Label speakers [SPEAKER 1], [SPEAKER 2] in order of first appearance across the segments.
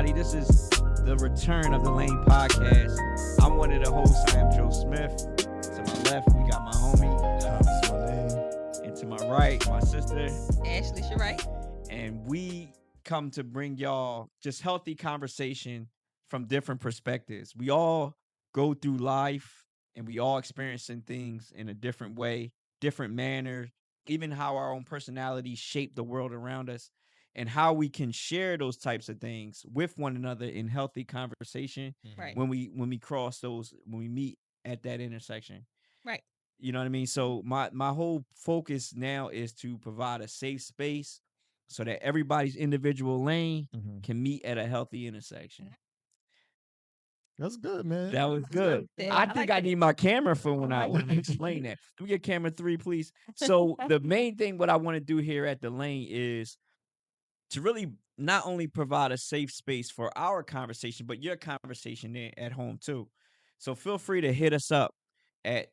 [SPEAKER 1] everybody. This is the return of the Lane Podcast. I'm one of the hosts. Iamjoesmith. To my left, we got my homie,
[SPEAKER 2] Hobbsismyname.
[SPEAKER 1] and to my right, my sister,
[SPEAKER 3] Ashley Sharae.
[SPEAKER 1] and we come to bring y'all just healthy conversation from different perspectives. We all go through life and we all experiencing things in a different way, different manner, even how our own personalities shape the world around us and how we can share those types of things with one another in healthy conversation
[SPEAKER 3] Right.
[SPEAKER 1] when we cross those, when we meet at that intersection.
[SPEAKER 3] Right.
[SPEAKER 1] You know what I mean? So my whole focus now is to provide a safe space so that everybody's individual lane can meet at a healthy intersection.
[SPEAKER 2] That's good, man.
[SPEAKER 1] That was good.
[SPEAKER 3] Yeah,
[SPEAKER 1] I
[SPEAKER 3] I
[SPEAKER 1] think
[SPEAKER 3] like
[SPEAKER 1] I
[SPEAKER 3] it.
[SPEAKER 1] need my camera for when I explain that. Let me get camera 3, please. So the main thing what I want to do here at the lane is to really not only provide a safe space for our conversation, but your conversation there at home too. So feel free to hit us up at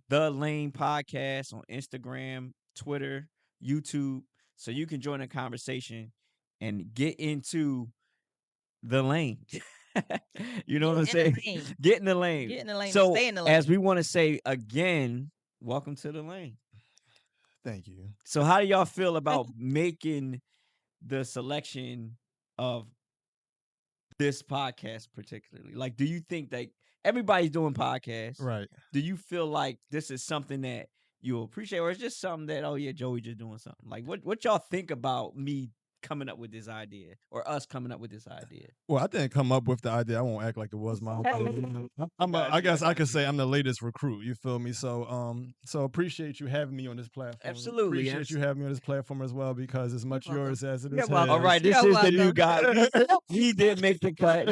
[SPEAKER 1] The Lane Podcast on Instagram, Twitter, YouTube, so you can join the conversation and get into the lane. You know what I'm
[SPEAKER 3] Get in the
[SPEAKER 1] saying?
[SPEAKER 3] lane.
[SPEAKER 1] Get in the lane.
[SPEAKER 3] Get in the lane and
[SPEAKER 1] So
[SPEAKER 3] stay in the lane.
[SPEAKER 1] as we want to say again, welcome to the lane.
[SPEAKER 2] Thank you.
[SPEAKER 1] So how do y'all feel about making the selection of this podcast particularly? Like, do you think that everybody's doing podcasts?
[SPEAKER 2] Right.
[SPEAKER 1] Do you feel like this is something that you'll appreciate, or it's just something that, oh yeah, Joey just doing something? Like, what y'all think about me coming up with this idea, or us coming up with this idea?
[SPEAKER 2] Well, I didn't come up with the idea. I won't act like it was my idea. I guess I could say I'm the latest recruit. You feel me? So appreciate you having me on this platform.
[SPEAKER 1] Absolutely,
[SPEAKER 2] Appreciate you having me on this platform as well, because as much
[SPEAKER 3] welcome.
[SPEAKER 2] yours as it
[SPEAKER 1] Yeah,
[SPEAKER 2] is
[SPEAKER 1] well,
[SPEAKER 2] his.
[SPEAKER 1] all right, this
[SPEAKER 3] You're
[SPEAKER 1] is the new
[SPEAKER 3] welcome.
[SPEAKER 1] guy. He did make the cut,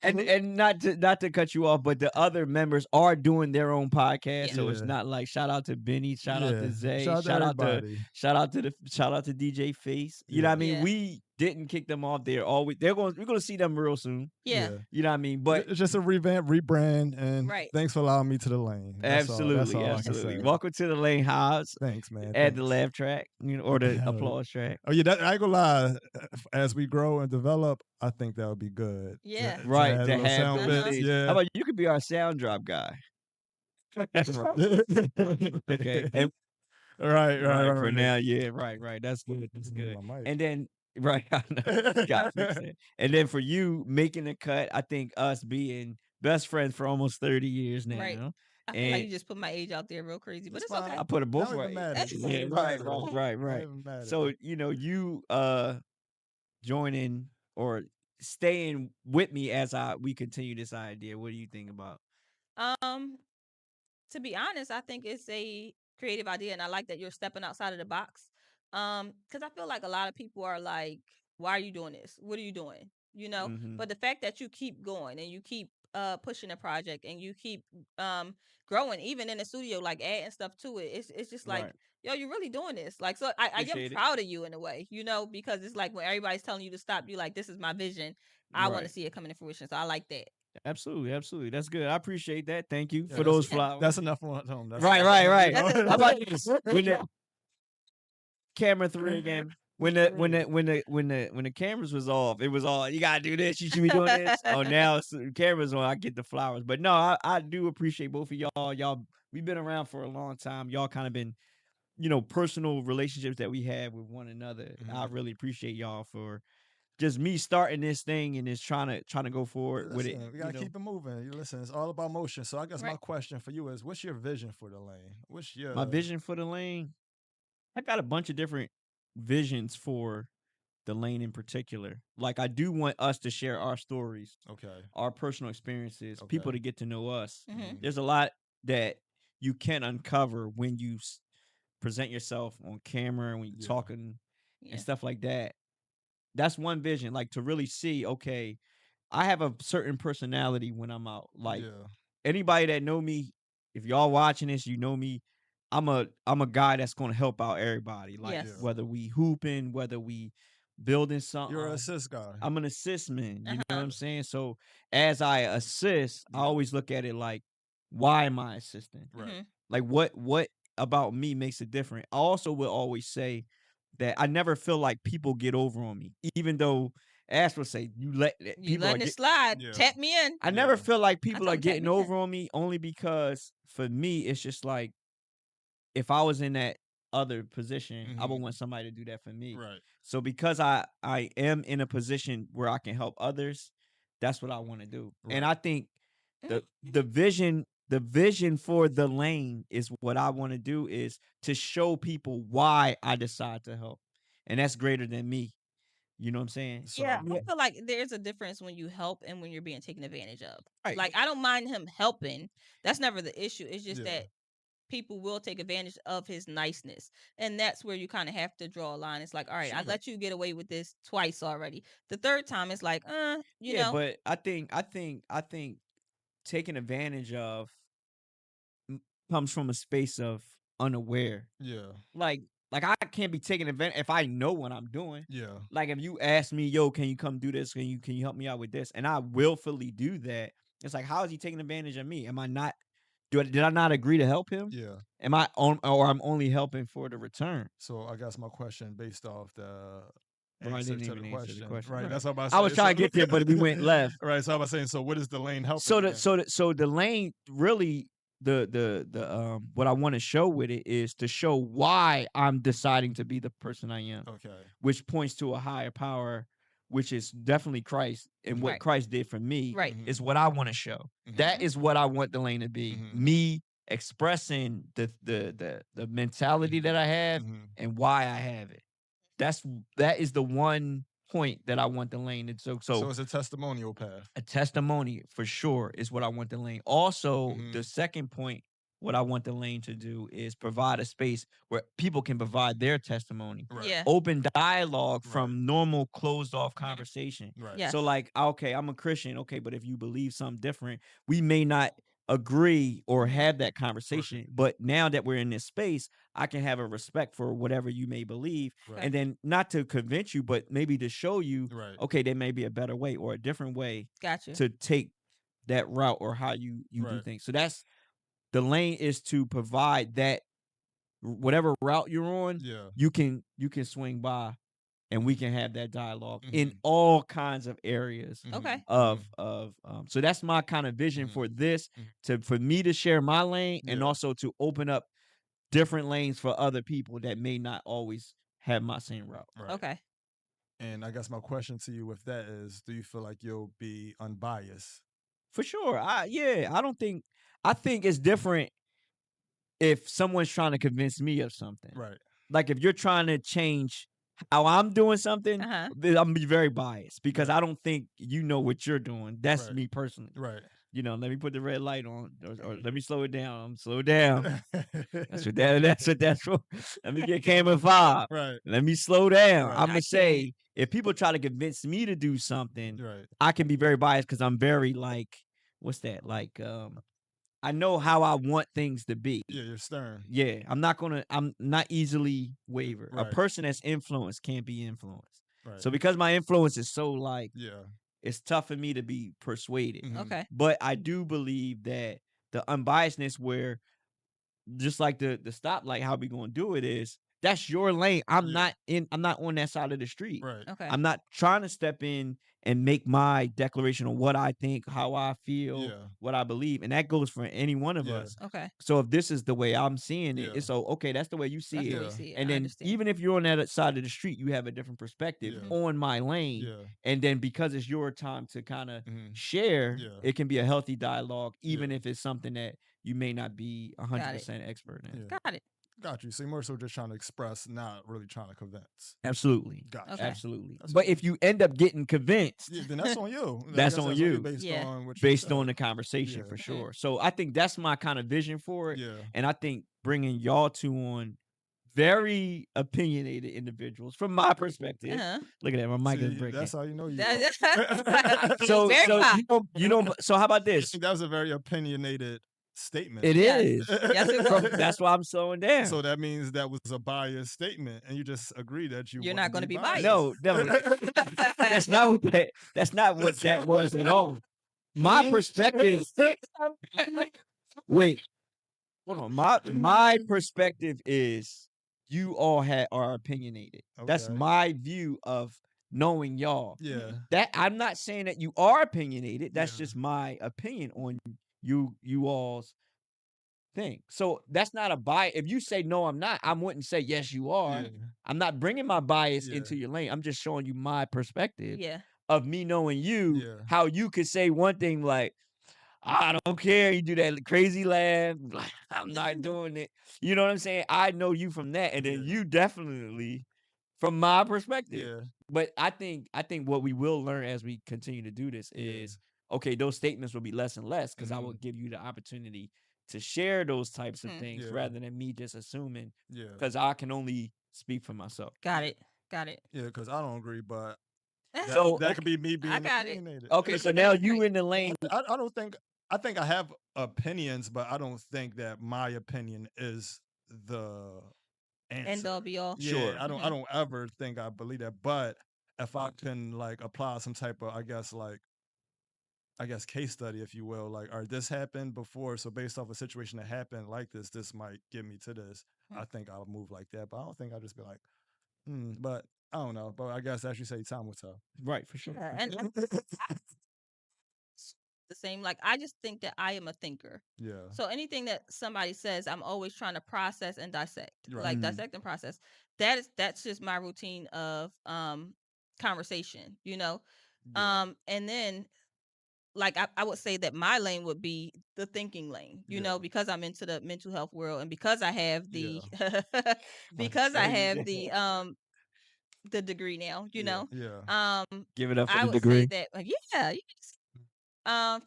[SPEAKER 1] and not to cut you off, but the other members are doing their own podcast,
[SPEAKER 3] Yeah.
[SPEAKER 1] so it's
[SPEAKER 2] Yeah.
[SPEAKER 1] not like shout out to Benny, shout out to
[SPEAKER 2] Yeah.
[SPEAKER 1] Zay,
[SPEAKER 2] Shout out to everybody.
[SPEAKER 1] shout out to DJ Face. You know what I mean?
[SPEAKER 3] Yeah.
[SPEAKER 1] We didn't kick them off. We're gonna see them real soon.
[SPEAKER 3] Yeah.
[SPEAKER 1] You know what I mean? But
[SPEAKER 2] It's just a revamp, rebrand, and
[SPEAKER 3] Right.
[SPEAKER 2] thanks for allowing me to the lane. That's all I can
[SPEAKER 1] absolutely.
[SPEAKER 2] say.
[SPEAKER 1] Welcome to the lane, Hobbs.
[SPEAKER 2] Thanks, man.
[SPEAKER 1] Add the
[SPEAKER 2] Thanks.
[SPEAKER 1] laugh track, or the
[SPEAKER 2] Hell,
[SPEAKER 1] applause track.
[SPEAKER 2] Oh yeah, I ain't gonna lie. As we grow and develop, I think that would be good.
[SPEAKER 3] Yeah.
[SPEAKER 1] Right,
[SPEAKER 2] add
[SPEAKER 1] to
[SPEAKER 2] little
[SPEAKER 1] have
[SPEAKER 2] sound
[SPEAKER 1] those
[SPEAKER 2] bits.
[SPEAKER 1] things.
[SPEAKER 2] Yeah.
[SPEAKER 1] How about you could be our sound drop guy? Okay. And
[SPEAKER 2] right.
[SPEAKER 1] for now, yeah, right. That's good. That's good.
[SPEAKER 2] My mic.
[SPEAKER 1] And then right, I know. Got it. And then for you making the cut, I think us being best friends for almost 30 years now.
[SPEAKER 3] Right. I feel like you just put my age out there real crazy, but it's okay.
[SPEAKER 1] I put it both
[SPEAKER 2] Don't even
[SPEAKER 1] ways.
[SPEAKER 2] matter.
[SPEAKER 1] Yeah, right.
[SPEAKER 2] Don't even matter.
[SPEAKER 1] So, you joining or staying with me as we continue this idea. What do you think about?
[SPEAKER 3] To be honest, I think it's a creative idea, and I like that you're stepping outside of the box. Because I feel like a lot of people are like, "Why are you doing this? What are you doing?"
[SPEAKER 1] Mhm.
[SPEAKER 3] But the fact that you keep going and you keep pushing a project and you keep growing, even in the studio, like adding stuff to it, it's just like,
[SPEAKER 1] Right.
[SPEAKER 3] yo, you're really doing this. Like, so I am
[SPEAKER 1] Appreciate it.
[SPEAKER 3] proud of you in a way, because it's like when everybody's telling you to stop, you like, this is my vision. I want to
[SPEAKER 1] Right.
[SPEAKER 3] see it coming to fruition. So I like that.
[SPEAKER 1] Absolutely. That's good. I appreciate that. Thank you
[SPEAKER 2] Yeah,
[SPEAKER 1] for those
[SPEAKER 2] that's-
[SPEAKER 1] flowers.
[SPEAKER 2] That's enough on home.
[SPEAKER 1] Right.
[SPEAKER 3] That's
[SPEAKER 1] How about this? When the camera 3 again. When the cameras was off, it was all, you gotta do this. You should be doing this. Oh, now the cameras on. I get the flowers. But no, I do appreciate both of y'all. Y'all, we've been around for a long time. Y'all kind of been, personal relationships that we have with one another. I really appreciate y'all for just me starting this thing and just trying to go forward with it.
[SPEAKER 2] Listen, we gotta keep it moving. You listen, it's all about motion. So I guess my
[SPEAKER 3] Right.
[SPEAKER 2] question for you is, what's your vision for the lane? What's your
[SPEAKER 1] My vision for the lane. I got a bunch of different visions for the lane in particular. Like, I do want us to share our stories,
[SPEAKER 2] Okay.
[SPEAKER 1] our personal experiences, people
[SPEAKER 2] Okay.
[SPEAKER 1] to get to know us.
[SPEAKER 3] Mhm.
[SPEAKER 1] There's a lot that you can uncover when you present yourself on camera and when you're
[SPEAKER 2] Yeah.
[SPEAKER 1] talking
[SPEAKER 3] Yeah.
[SPEAKER 1] and stuff like that. That's one vision, like to really see, okay, I have a certain personality when I'm out. Like,
[SPEAKER 2] yeah.
[SPEAKER 1] anybody that know me, if y'all watching this, you know me. I'm a guy that's gonna help out everybody. Like,
[SPEAKER 3] Yes.
[SPEAKER 2] Yeah.
[SPEAKER 1] whether we hooping, whether we building something.
[SPEAKER 2] You're an assist guy.
[SPEAKER 1] I'm an assist man. You know what
[SPEAKER 3] Uh-huh.
[SPEAKER 1] I'm saying? So as I assist, I
[SPEAKER 2] Yeah.
[SPEAKER 1] always look at it like, why am I assisting?
[SPEAKER 2] Right.
[SPEAKER 3] Mhm.
[SPEAKER 1] Like, what about me makes it different? I also will always say that I never feel like people get over on me, even though Ash will say, "You people
[SPEAKER 3] letting
[SPEAKER 1] are
[SPEAKER 3] it slide.
[SPEAKER 2] Yeah.
[SPEAKER 3] Tap me in.
[SPEAKER 1] I never
[SPEAKER 2] Yeah.
[SPEAKER 1] feel like people
[SPEAKER 3] told
[SPEAKER 1] are
[SPEAKER 3] him, "Tap
[SPEAKER 1] getting
[SPEAKER 3] me in."
[SPEAKER 1] over on me only because for me it's just like if I was in that other position, I would
[SPEAKER 2] Mhm.
[SPEAKER 1] want somebody to do that for me.
[SPEAKER 2] Right.
[SPEAKER 1] So because I am in a position where I can help others, that's what I want to do. And
[SPEAKER 2] Right.
[SPEAKER 1] I think the vision for the lane is what I want to do is to show people why I decide to help. And that's greater than me. You know what I'm saying?
[SPEAKER 2] So
[SPEAKER 3] Yeah, I feel like there's a difference when you help and when you're being taken advantage of.
[SPEAKER 1] Right.
[SPEAKER 3] Like, I don't mind him helping. That's never the issue. It's just
[SPEAKER 2] Yeah.
[SPEAKER 3] that people will take advantage of his niceness. And that's where you kind of have to draw a line. It's like, all right, I
[SPEAKER 2] Sure.
[SPEAKER 3] let you get away with this twice already. The third time, it's like, you
[SPEAKER 1] Yeah,
[SPEAKER 3] know,
[SPEAKER 1] but I think taking advantage of comes from a space of unaware.
[SPEAKER 2] Yeah.
[SPEAKER 1] Like I can't be taking advantage if I know what I'm doing.
[SPEAKER 2] Yeah.
[SPEAKER 1] Like if you ask me, yo, can you come do this? Can you help me out with this? And I willfully do that. It's like, how is he taking advantage of me? Am I not? Did I not agree to help him?
[SPEAKER 2] Yeah.
[SPEAKER 1] Am I on, or I'm only helping for the return?
[SPEAKER 2] So I guess my question based off the
[SPEAKER 1] Bro, I
[SPEAKER 2] answer
[SPEAKER 1] didn't
[SPEAKER 2] to
[SPEAKER 1] even
[SPEAKER 2] the
[SPEAKER 1] answer the
[SPEAKER 2] question,
[SPEAKER 1] question.
[SPEAKER 2] right?
[SPEAKER 1] Right.
[SPEAKER 2] That's what I'm about to
[SPEAKER 1] I
[SPEAKER 2] say.
[SPEAKER 1] was trying to get there, but we went left.
[SPEAKER 2] Right. So I was saying, so what is the lane helping?
[SPEAKER 1] So
[SPEAKER 2] again?
[SPEAKER 1] so the lane really the what I want to show with it is to show why I'm deciding to be the person I am,
[SPEAKER 2] Okay.
[SPEAKER 1] which points to a higher power, which is definitely Christ, and what
[SPEAKER 3] Right.
[SPEAKER 1] Christ did for me
[SPEAKER 3] right.
[SPEAKER 2] Mhm.
[SPEAKER 1] is what I want to show. That is what I want the lane to be.
[SPEAKER 2] Mhm.
[SPEAKER 1] Me expressing the mentality that I have
[SPEAKER 2] Mhm.
[SPEAKER 1] and why I have it. That is the one point that I want the lane to
[SPEAKER 2] So it's a testimonial path.
[SPEAKER 1] a testimony for sure is what I want the lane. Also,
[SPEAKER 2] Mhm.
[SPEAKER 1] the second point, what I want the lane to do is provide a space where people can provide their testimony.
[SPEAKER 2] Right.
[SPEAKER 3] Yeah.
[SPEAKER 1] Open dialogue
[SPEAKER 2] Right.
[SPEAKER 1] from normal closed off conversation.
[SPEAKER 2] Right.
[SPEAKER 3] Yes.
[SPEAKER 1] So like, okay, I'm a Christian, okay, but if you believe something different, we may not agree or have that conversation. But now that we're in this space, I can have a respect for whatever you may believe.
[SPEAKER 2] Right.
[SPEAKER 1] And then not to convince you, but maybe to show you,
[SPEAKER 2] Right.
[SPEAKER 1] okay, there may be a better way or a different way
[SPEAKER 3] Gotcha.
[SPEAKER 1] to take that route or how you do
[SPEAKER 2] Right.
[SPEAKER 1] things. So that's the lane is to provide that whatever route you're on,
[SPEAKER 2] Yeah.
[SPEAKER 1] you can swing by and we can have that dialogue in
[SPEAKER 2] Mhm.
[SPEAKER 1] all kinds of areas
[SPEAKER 2] Mhm.
[SPEAKER 3] Okay.
[SPEAKER 1] of so that's my kind of vision
[SPEAKER 2] Mhm.
[SPEAKER 1] for this
[SPEAKER 2] Mhm.
[SPEAKER 1] for me to share my lane and
[SPEAKER 2] Yeah.
[SPEAKER 1] also to open up different lanes for other people that may not always have my same route.
[SPEAKER 2] Right.
[SPEAKER 3] Okay.
[SPEAKER 2] And I guess my question to you with that is, do you feel like you'll be unbiased?
[SPEAKER 1] For sure. I think it's different if someone's trying to convince me of something.
[SPEAKER 2] Right.
[SPEAKER 1] Like if you're trying to change how I'm doing something,
[SPEAKER 3] Uh-huh.
[SPEAKER 1] then I'm gonna be very biased because
[SPEAKER 2] Right.
[SPEAKER 1] I don't think you know what you're doing. That's
[SPEAKER 2] Right.
[SPEAKER 1] me personally.
[SPEAKER 2] Right.
[SPEAKER 1] Let me put the red light on, or let me slow it down. Slow down. That's what. Let me get camera 5.
[SPEAKER 2] Right.
[SPEAKER 1] Let me slow down.
[SPEAKER 2] Right.
[SPEAKER 1] I'm
[SPEAKER 3] I
[SPEAKER 1] gonna
[SPEAKER 3] can't.
[SPEAKER 1] say if people try to convince me to do something,
[SPEAKER 2] Right.
[SPEAKER 1] I can be very biased because I'm very like, what's that? Like, I know how I want things to be.
[SPEAKER 2] Yeah, you're stern.
[SPEAKER 1] Yeah, I'm not easily waver. A
[SPEAKER 2] Right.
[SPEAKER 1] person that's influenced can't be influenced.
[SPEAKER 2] Right.
[SPEAKER 1] So because my influence is so like,
[SPEAKER 2] Yeah.
[SPEAKER 1] it's tough for me to be persuaded.
[SPEAKER 2] Mhm.
[SPEAKER 3] Okay.
[SPEAKER 1] But I do believe that the unbiasedness where just like the stoplight, how we gonna do it is that's your lane. I'm
[SPEAKER 2] Yeah.
[SPEAKER 1] not on that side of the street.
[SPEAKER 2] Right.
[SPEAKER 3] Okay.
[SPEAKER 1] I'm not trying to step in and make my declaration on what I think, how I feel,
[SPEAKER 2] Yeah.
[SPEAKER 1] what I believe. And that goes for any one of
[SPEAKER 2] Yeah.
[SPEAKER 1] us.
[SPEAKER 3] Okay.
[SPEAKER 1] So if this is the way I'm seeing it,
[SPEAKER 2] Yeah.
[SPEAKER 1] it's so okay, that's the way you see
[SPEAKER 3] That's
[SPEAKER 1] it.
[SPEAKER 3] the way you
[SPEAKER 2] Yeah.
[SPEAKER 3] see it.
[SPEAKER 1] And
[SPEAKER 3] I
[SPEAKER 1] then
[SPEAKER 3] understand.
[SPEAKER 1] even if you're on that side of the street, you have a different perspective
[SPEAKER 2] Yeah.
[SPEAKER 1] on my lane.
[SPEAKER 2] Yeah.
[SPEAKER 1] And then because it's your time to kind of
[SPEAKER 2] Mhm.
[SPEAKER 1] share,
[SPEAKER 2] Yeah.
[SPEAKER 1] it can be a healthy dialogue, even
[SPEAKER 2] Yeah.
[SPEAKER 1] if it's something that you may not be 100% expert in.
[SPEAKER 2] Yeah.
[SPEAKER 3] Got it.
[SPEAKER 2] Got you. So you're more so just trying to express, not really trying to convince.
[SPEAKER 1] Absolutely.
[SPEAKER 2] Gotcha.
[SPEAKER 3] Okay.
[SPEAKER 1] Absolutely.
[SPEAKER 2] That's
[SPEAKER 1] But
[SPEAKER 2] cool.
[SPEAKER 1] if you end up getting convinced,
[SPEAKER 2] Yeah, then that's on you. I
[SPEAKER 1] That's
[SPEAKER 2] guess
[SPEAKER 1] on you.
[SPEAKER 2] based
[SPEAKER 3] Yeah.
[SPEAKER 2] on what you
[SPEAKER 1] based on
[SPEAKER 2] said.
[SPEAKER 1] the conversation
[SPEAKER 2] Yeah.
[SPEAKER 1] for sure. So I think that's my kind of vision for it.
[SPEAKER 2] Yeah.
[SPEAKER 1] And I think bringing y'all two on very opinionated individuals from my perspective.
[SPEAKER 3] Uh-huh.
[SPEAKER 1] Look at that, my mic is
[SPEAKER 2] See,
[SPEAKER 1] breaking.
[SPEAKER 2] that's how you know you.
[SPEAKER 1] So
[SPEAKER 3] Very fine.
[SPEAKER 1] you don't so how about this?
[SPEAKER 2] That was a very opinionated statement.
[SPEAKER 1] It
[SPEAKER 3] Yes.
[SPEAKER 1] is.
[SPEAKER 3] Yes, it
[SPEAKER 1] From,
[SPEAKER 3] was.
[SPEAKER 1] that's why I'm slowing down.
[SPEAKER 2] So that means that was a biased statement, and you just agree that
[SPEAKER 3] You're not
[SPEAKER 2] going to
[SPEAKER 3] be biased.
[SPEAKER 1] No, that's not what that's not what that was at all. My perspective. Wait, hold on. My perspective is you all are opinionated. That's
[SPEAKER 2] Okay.
[SPEAKER 1] my view of knowing y'all.
[SPEAKER 2] Yeah.
[SPEAKER 1] That I'm not saying that you are opinionated. That's
[SPEAKER 2] Yeah.
[SPEAKER 1] just my opinion on you all's thing. So that's not a bias. If you say no, I'm not, I wouldn't say yes, you are.
[SPEAKER 2] Yeah.
[SPEAKER 1] I'm not bringing my bias
[SPEAKER 2] Yeah.
[SPEAKER 1] into your lane. I'm just showing you my perspective
[SPEAKER 3] Yeah.
[SPEAKER 1] of me knowing you,
[SPEAKER 2] Yeah.
[SPEAKER 1] how you could say one thing like, I don't care. You do that crazy laugh. Like, I'm not doing it. You know what I'm saying? I know you from that. And then
[SPEAKER 2] Yeah.
[SPEAKER 1] you definitely from my perspective.
[SPEAKER 2] Yeah.
[SPEAKER 1] But I think what we will learn as we continue to do this
[SPEAKER 2] Yeah.
[SPEAKER 1] is okay, those statements will be less and less because I will
[SPEAKER 2] Mhm.
[SPEAKER 1] give you the opportunity to share those types of things
[SPEAKER 2] Yeah.
[SPEAKER 1] rather than me just assuming
[SPEAKER 2] Yeah.
[SPEAKER 1] because I can only speak for myself.
[SPEAKER 3] Got it. Got it.
[SPEAKER 2] Yeah, because I don't agree, but that,
[SPEAKER 1] So,
[SPEAKER 2] that could be me
[SPEAKER 3] I
[SPEAKER 2] being
[SPEAKER 3] got it.
[SPEAKER 2] opinionated.
[SPEAKER 1] Okay, so now you in the lane.
[SPEAKER 2] I don't think I think I have opinions, but I don't think that my opinion is the
[SPEAKER 3] End
[SPEAKER 2] answer.
[SPEAKER 3] all be all.
[SPEAKER 2] Yeah,
[SPEAKER 1] Sure.
[SPEAKER 2] I don't ever think I believe that. But if I can like apply some type of I guess case study, if you will, like, or this happened before, so based off a situation that happened like this might get me to this. I think I'll move like that, but I don't think I'll just be like, but I don't know. But I guess as you say, time will tell.
[SPEAKER 1] Right, for sure.
[SPEAKER 3] And the same. Like I just think that I am a thinker.
[SPEAKER 2] Yeah.
[SPEAKER 3] So anything that somebody says, I'm always trying to process and dissect.
[SPEAKER 2] Right.
[SPEAKER 3] Like dissect and process. That's just my routine of conversation, you know?
[SPEAKER 2] Yeah.
[SPEAKER 3] And then like I would say that my lane would be the thinking lane, you know,
[SPEAKER 2] Yeah.
[SPEAKER 3] because I'm into the mental health world and because I have the
[SPEAKER 1] Because
[SPEAKER 3] I have the degree now, you
[SPEAKER 2] Yeah.
[SPEAKER 3] know.
[SPEAKER 2] Yeah.
[SPEAKER 1] Give it up for
[SPEAKER 3] I
[SPEAKER 1] the
[SPEAKER 3] would say
[SPEAKER 1] degree.
[SPEAKER 3] that yeah, you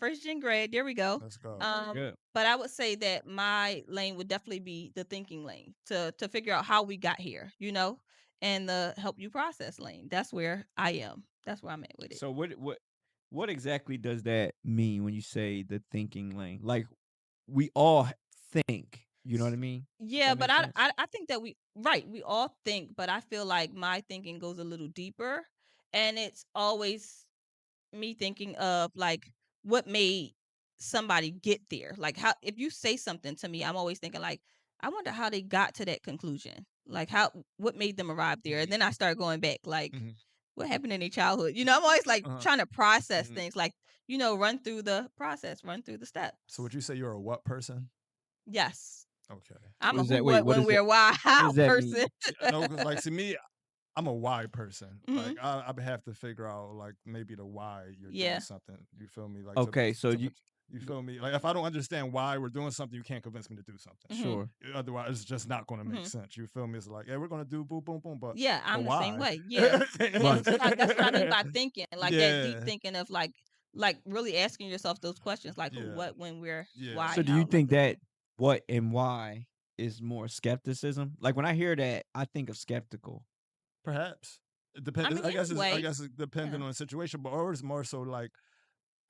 [SPEAKER 3] first gen grade, there we go.
[SPEAKER 2] Let's go.
[SPEAKER 1] Good.
[SPEAKER 3] But I would say that my lane would definitely be the thinking lane to figure out how we got here, you know, and the help you process lane. That's where I am. That's where I'm at with it.
[SPEAKER 1] So what exactly does that mean when you say the thinking lane? Like we all think, you know what I mean?
[SPEAKER 3] Yeah,
[SPEAKER 1] That
[SPEAKER 3] but
[SPEAKER 1] makes sense?
[SPEAKER 3] I think that we all think, but I feel like my thinking goes a little deeper, and it's always me thinking of like what made somebody get there. Like how if you say something to me, I'm always thinking like I wonder how they got to that conclusion. Like how what made them arrive there. And then I start going back like
[SPEAKER 2] Mhm.
[SPEAKER 3] what happened in their childhood. You know, I'm always like
[SPEAKER 2] Uh-huh.
[SPEAKER 3] trying to process
[SPEAKER 2] Mhm.
[SPEAKER 3] things like, you know, run through the process, run through the steps.
[SPEAKER 2] So would you say you're a what person?
[SPEAKER 3] Yes.
[SPEAKER 2] Okay.
[SPEAKER 3] I'm
[SPEAKER 1] What
[SPEAKER 3] a
[SPEAKER 1] is
[SPEAKER 3] who,
[SPEAKER 1] that? Wait,
[SPEAKER 3] what,
[SPEAKER 1] what
[SPEAKER 3] when,
[SPEAKER 1] is that?
[SPEAKER 3] where, why,
[SPEAKER 1] What
[SPEAKER 3] how
[SPEAKER 1] does that
[SPEAKER 3] person.
[SPEAKER 1] mean?
[SPEAKER 2] No, because like to me, I'm a why person.
[SPEAKER 3] Mhm.
[SPEAKER 2] Like I have to figure out like maybe the why you're doing
[SPEAKER 3] Yeah.
[SPEAKER 2] something. You feel me? Like
[SPEAKER 1] Okay, so
[SPEAKER 2] you feel me? Like if I don't understand why we're doing something, you can't convince me to do something.
[SPEAKER 3] Mhm.
[SPEAKER 1] sure.
[SPEAKER 2] Otherwise, it's just not going to make
[SPEAKER 3] Mhm.
[SPEAKER 2] sense. You feel me? It's like, yeah, we're going to do boom, boom, boom, but
[SPEAKER 3] Yeah, I'm the same
[SPEAKER 2] why?
[SPEAKER 3] way. Yeah. And
[SPEAKER 1] Right.
[SPEAKER 3] so that's what I mean by thinking, like that deep
[SPEAKER 2] Yeah,
[SPEAKER 3] thinking of like really asking yourself those questions, like who,
[SPEAKER 2] yeah,
[SPEAKER 3] what, when, where,
[SPEAKER 2] yeah.
[SPEAKER 3] why,
[SPEAKER 1] So do
[SPEAKER 3] how,
[SPEAKER 1] you
[SPEAKER 3] like
[SPEAKER 1] think
[SPEAKER 3] those
[SPEAKER 1] that
[SPEAKER 3] things.
[SPEAKER 1] what and why is more skepticism? Like when I hear that, I think of skeptical.
[SPEAKER 2] Perhaps it
[SPEAKER 3] I
[SPEAKER 2] depends.
[SPEAKER 3] mean, in a
[SPEAKER 2] I
[SPEAKER 3] way,
[SPEAKER 2] guess it's depending
[SPEAKER 3] yeah.
[SPEAKER 2] on the situation, but or it's more so like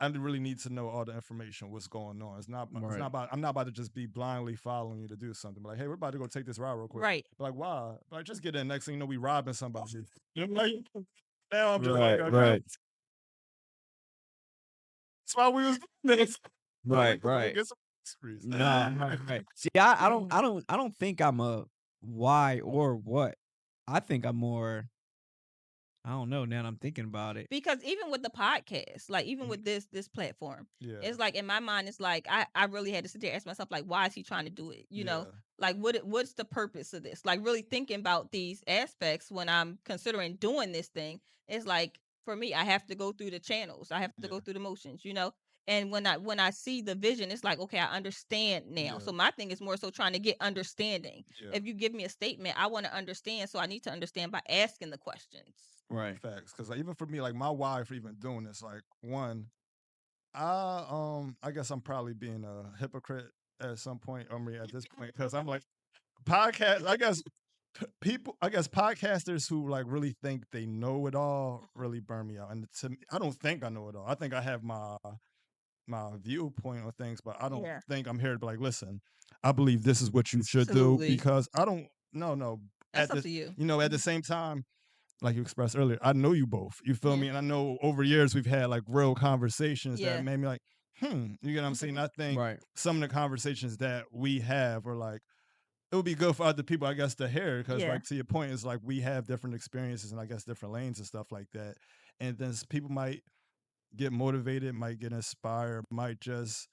[SPEAKER 2] I really need to know all the information, what's going on. It's not
[SPEAKER 1] Right.
[SPEAKER 2] about I'm not about to just be blindly following you to do something. But like, hey, we're about to go take this ride real quick.
[SPEAKER 3] Right.
[SPEAKER 2] But like, why? Like, just get in. Next thing you know, we robbing somebody. You know, like, now I'm just like,
[SPEAKER 1] Right,
[SPEAKER 2] okay,
[SPEAKER 1] right,
[SPEAKER 2] that's why we was doing this.
[SPEAKER 1] right,
[SPEAKER 2] Like, go
[SPEAKER 1] right.
[SPEAKER 2] get some groceries.
[SPEAKER 1] Nah, right, right. See, I don't think I'm a why or what. I think I'm more. I don't know. Now that I'm thinking about it.
[SPEAKER 3] Because even with the podcast, like even
[SPEAKER 2] Mhm.
[SPEAKER 3] with this platform,
[SPEAKER 2] Yeah,
[SPEAKER 3] it's like in my mind, it's like I really had to sit there and ask myself, like, why is he trying to do it? You know,
[SPEAKER 2] yeah,
[SPEAKER 3] like what's the purpose of this? Like really thinking about these aspects when I'm considering doing this thing. It's like for me, I have to go through the channels. I have to
[SPEAKER 2] yeah,
[SPEAKER 3] go through the motions, you know. And when I see the vision, it's like, okay, I understand now.
[SPEAKER 2] yeah,
[SPEAKER 3] So my thing is more so trying to get understanding.
[SPEAKER 2] yeah.
[SPEAKER 3] If you give me a statement, I want to understand. So I need to understand by asking the questions.
[SPEAKER 1] Right.
[SPEAKER 2] Facts. Because like even for me, like my why for even doing this, like one, I guess I'm probably being a hypocrite at some point. I mean, at this point, because I'm like podcast. I guess people. I guess podcasters who like really think they know it all really burn me out. And to me, I don't think I know it all. I think I have my viewpoint on things, but I don't
[SPEAKER 3] Yeah.
[SPEAKER 2] think I'm here to be like, listen, I believe this is what you should do
[SPEAKER 3] Absolutely.
[SPEAKER 2] because I don't. No.
[SPEAKER 3] That's
[SPEAKER 2] At
[SPEAKER 3] up
[SPEAKER 2] the
[SPEAKER 3] to you.
[SPEAKER 2] at the same time like you expressed earlier, I know you both. You feel
[SPEAKER 3] Yeah.
[SPEAKER 2] me? And I know over years we've had like real conversations that
[SPEAKER 3] Yeah.
[SPEAKER 2] made me like, you get what I'm saying? I think
[SPEAKER 1] Right.
[SPEAKER 2] some of the conversations that we have are like it would be good for other people, I guess, to hear, because
[SPEAKER 3] Yeah.
[SPEAKER 2] like to your point, is like we have different experiences and I guess different lanes and stuff like that, and then people might get motivated, might get inspired, might just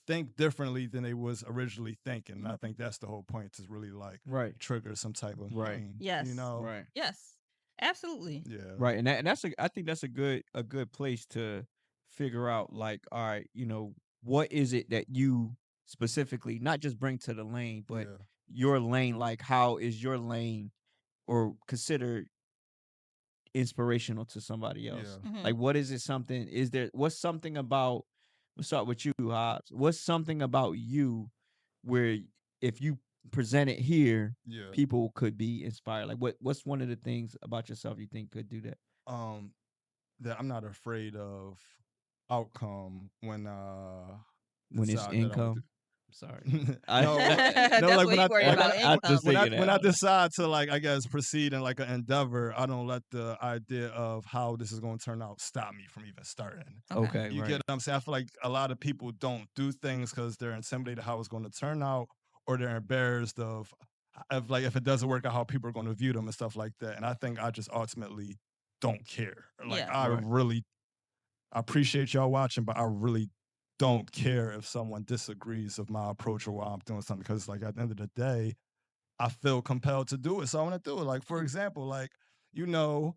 [SPEAKER 2] think differently than they was originally thinking. And I think that's the whole point, to really like
[SPEAKER 1] Right.
[SPEAKER 2] trigger some type of
[SPEAKER 1] Right.
[SPEAKER 3] Yes.
[SPEAKER 2] you know,
[SPEAKER 1] Right.
[SPEAKER 3] Yes. Absolutely.
[SPEAKER 2] yeah,
[SPEAKER 1] Right. And that's I think that's a good place to figure out, like, all right, what is it that you specifically not just bring to the lane, but
[SPEAKER 2] yeah,
[SPEAKER 1] your lane, like how is your lane or considered inspirational to somebody else?
[SPEAKER 2] yeah.
[SPEAKER 3] Mhm.
[SPEAKER 1] Like, what is it? What's something about? Let's start with you, Hobbs. What's something about you where if you present it here,
[SPEAKER 2] Yeah.
[SPEAKER 1] people could be inspired? Like, what's one of the things about yourself you think could do that?
[SPEAKER 2] That I'm not afraid of outcome when
[SPEAKER 1] When it's
[SPEAKER 2] decide that I'm
[SPEAKER 1] income. Sorry.
[SPEAKER 2] no, no,
[SPEAKER 3] That's
[SPEAKER 2] like
[SPEAKER 3] what he worried about,
[SPEAKER 1] I
[SPEAKER 3] income.
[SPEAKER 1] just thinking
[SPEAKER 2] when I
[SPEAKER 1] that.
[SPEAKER 2] decide to, like, I guess, proceed in like an endeavor, I don't let the idea of how this is going to turn out stop me from even starting.
[SPEAKER 1] Okay,
[SPEAKER 2] You
[SPEAKER 1] right.
[SPEAKER 2] get what I'm saying? I feel like a lot of people don't do things because they're intimidated how it's going to turn out, or they're embarrassed of like if it doesn't work out, how people are going to view them and stuff like that. And I think I just ultimately don't care. Like,
[SPEAKER 3] Yeah.
[SPEAKER 2] I
[SPEAKER 1] Right.
[SPEAKER 2] really I appreciate y'all watching, but I really don't care if someone disagrees of my approach or why I'm doing something, because like at the end of the day, I feel compelled to do it, so I want to do it. Like, for example, like, you know,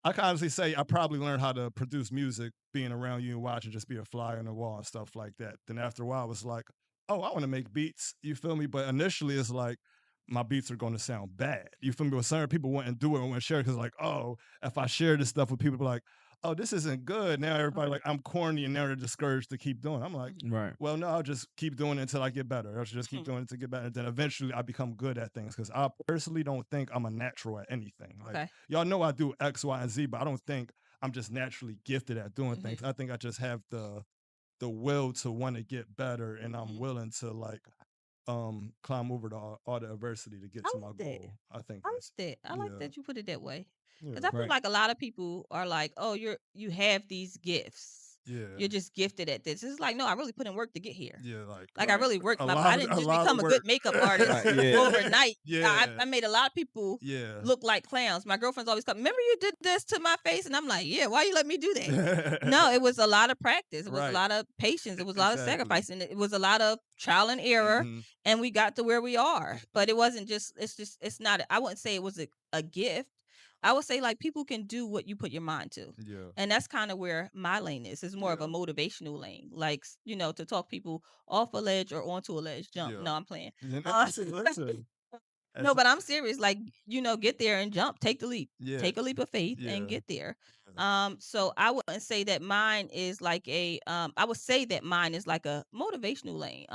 [SPEAKER 2] I can honestly say I probably learned how to produce music being around you and watching, just be a fly on the wall and stuff like that. Then after a while, it was like, oh, I want to make beats. You feel me? But initially, it's like my beats are going to sound bad. You feel me? But certain people wouldn't do it and wouldn't share it because, like, oh, if I share this stuff with people, like, oh, this isn't good. Now everybody like I'm corny, and now they're discouraged to keep doing it. I'm like,
[SPEAKER 1] Right.
[SPEAKER 2] well, no, I'll just keep doing it until I get better. I'll just keep doing it to get better. And then eventually I become good at things, because I personally don't think I'm a natural at anything. Like,
[SPEAKER 3] Okay.
[SPEAKER 2] y'all know I do X, Y, and Z, but I don't think I'm just naturally gifted at doing
[SPEAKER 3] Mhm.
[SPEAKER 2] things. I think I just have the will to want to get better, and I'm willing to like climb over all the adversity to get
[SPEAKER 3] I
[SPEAKER 2] to my
[SPEAKER 3] like that.
[SPEAKER 2] goal. I think
[SPEAKER 3] I like
[SPEAKER 2] that's
[SPEAKER 3] that. I like
[SPEAKER 2] yeah,
[SPEAKER 3] that you put it that way. Because
[SPEAKER 2] yeah,
[SPEAKER 3] I feel
[SPEAKER 1] Right.
[SPEAKER 3] like a lot of people are like, oh, you have these gifts.
[SPEAKER 2] yeah,
[SPEAKER 3] You're just gifted at this. It's like, no, I really put in work to get here.
[SPEAKER 2] yeah.
[SPEAKER 3] Like I
[SPEAKER 1] Right.
[SPEAKER 3] really worked
[SPEAKER 2] a
[SPEAKER 3] my I
[SPEAKER 2] lot,
[SPEAKER 3] didn't
[SPEAKER 2] a
[SPEAKER 3] just
[SPEAKER 2] lot of
[SPEAKER 3] become a
[SPEAKER 2] work.
[SPEAKER 3] good makeup artist
[SPEAKER 1] Right, yeah.
[SPEAKER 3] overnight.
[SPEAKER 2] Yeah.
[SPEAKER 3] I made a lot of people
[SPEAKER 2] Yeah.
[SPEAKER 3] look like clowns. My girlfriend's always come, remember you did this to my face? And I'm like, yeah, why you let me do that? No, it was a lot of practice. It was a
[SPEAKER 2] Right.
[SPEAKER 3] lot of patience. It was a lot of
[SPEAKER 2] Exactly.
[SPEAKER 3] sacrifice. And it was a lot of trial and error.
[SPEAKER 2] Mhm.
[SPEAKER 3] And we got to where we are. But it wasn't it's not, I wouldn't say it was a gift. I would say like people can do what you put your mind to.
[SPEAKER 2] Yeah.
[SPEAKER 3] And that's kind of where my lane is. It's more of a
[SPEAKER 2] Yeah.
[SPEAKER 3] motivational lane. Like, to talk people off a ledge or onto a ledge, jump.
[SPEAKER 2] Yeah.
[SPEAKER 3] No, I'm playing.
[SPEAKER 2] Listen.
[SPEAKER 3] No, but I'm serious. Like, get there and jump. Take the leap.
[SPEAKER 2] Yeah.
[SPEAKER 3] Take a leap of faith and
[SPEAKER 2] Yeah.
[SPEAKER 3] get there. So I wouldn't say that mine is like I would say that mine is like a motivational lane.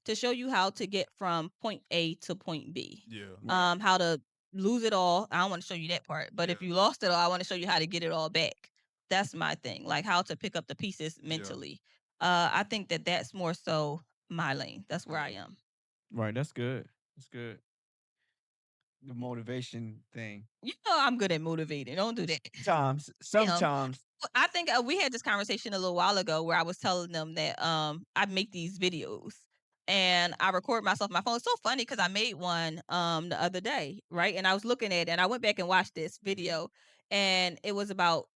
[SPEAKER 3] To show you how to get from point A to point B.
[SPEAKER 2] Yeah.
[SPEAKER 3] How to lose it all. I don't want to show you that part, but if
[SPEAKER 2] Yeah.
[SPEAKER 3] you lost it all, I want to show you how to get it all back. That's my thing. Like how to pick up the pieces mentally. I think that that's more so my lane. That's where I am.
[SPEAKER 1] Right. That's good. That's good. The motivation thing.
[SPEAKER 3] I'm good at motivating. Don't do that.
[SPEAKER 1] Sometimes.
[SPEAKER 3] I think we had this conversation a little while ago where I was telling them that I make these videos and I record myself on my phone. It's so funny because I made one the other day, right? And I was looking at it and I went back and watched this video and it was about,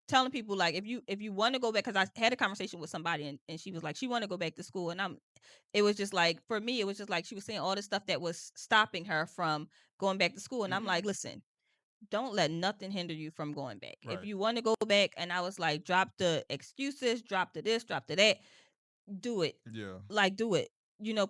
[SPEAKER 3] telling people like if you want to go back, because I had a conversation with somebody and she was like she want to go back to school, and it was just like, for me it was just like she was saying all the stuff that was stopping her from going back to school, and I'm like, listen, don't let nothing hinder you from going back. If
[SPEAKER 2] Right.
[SPEAKER 3] you want to go back, and I was like, drop the excuses, drop the this, drop the that, do it.
[SPEAKER 2] Yeah.
[SPEAKER 3] Like, do it.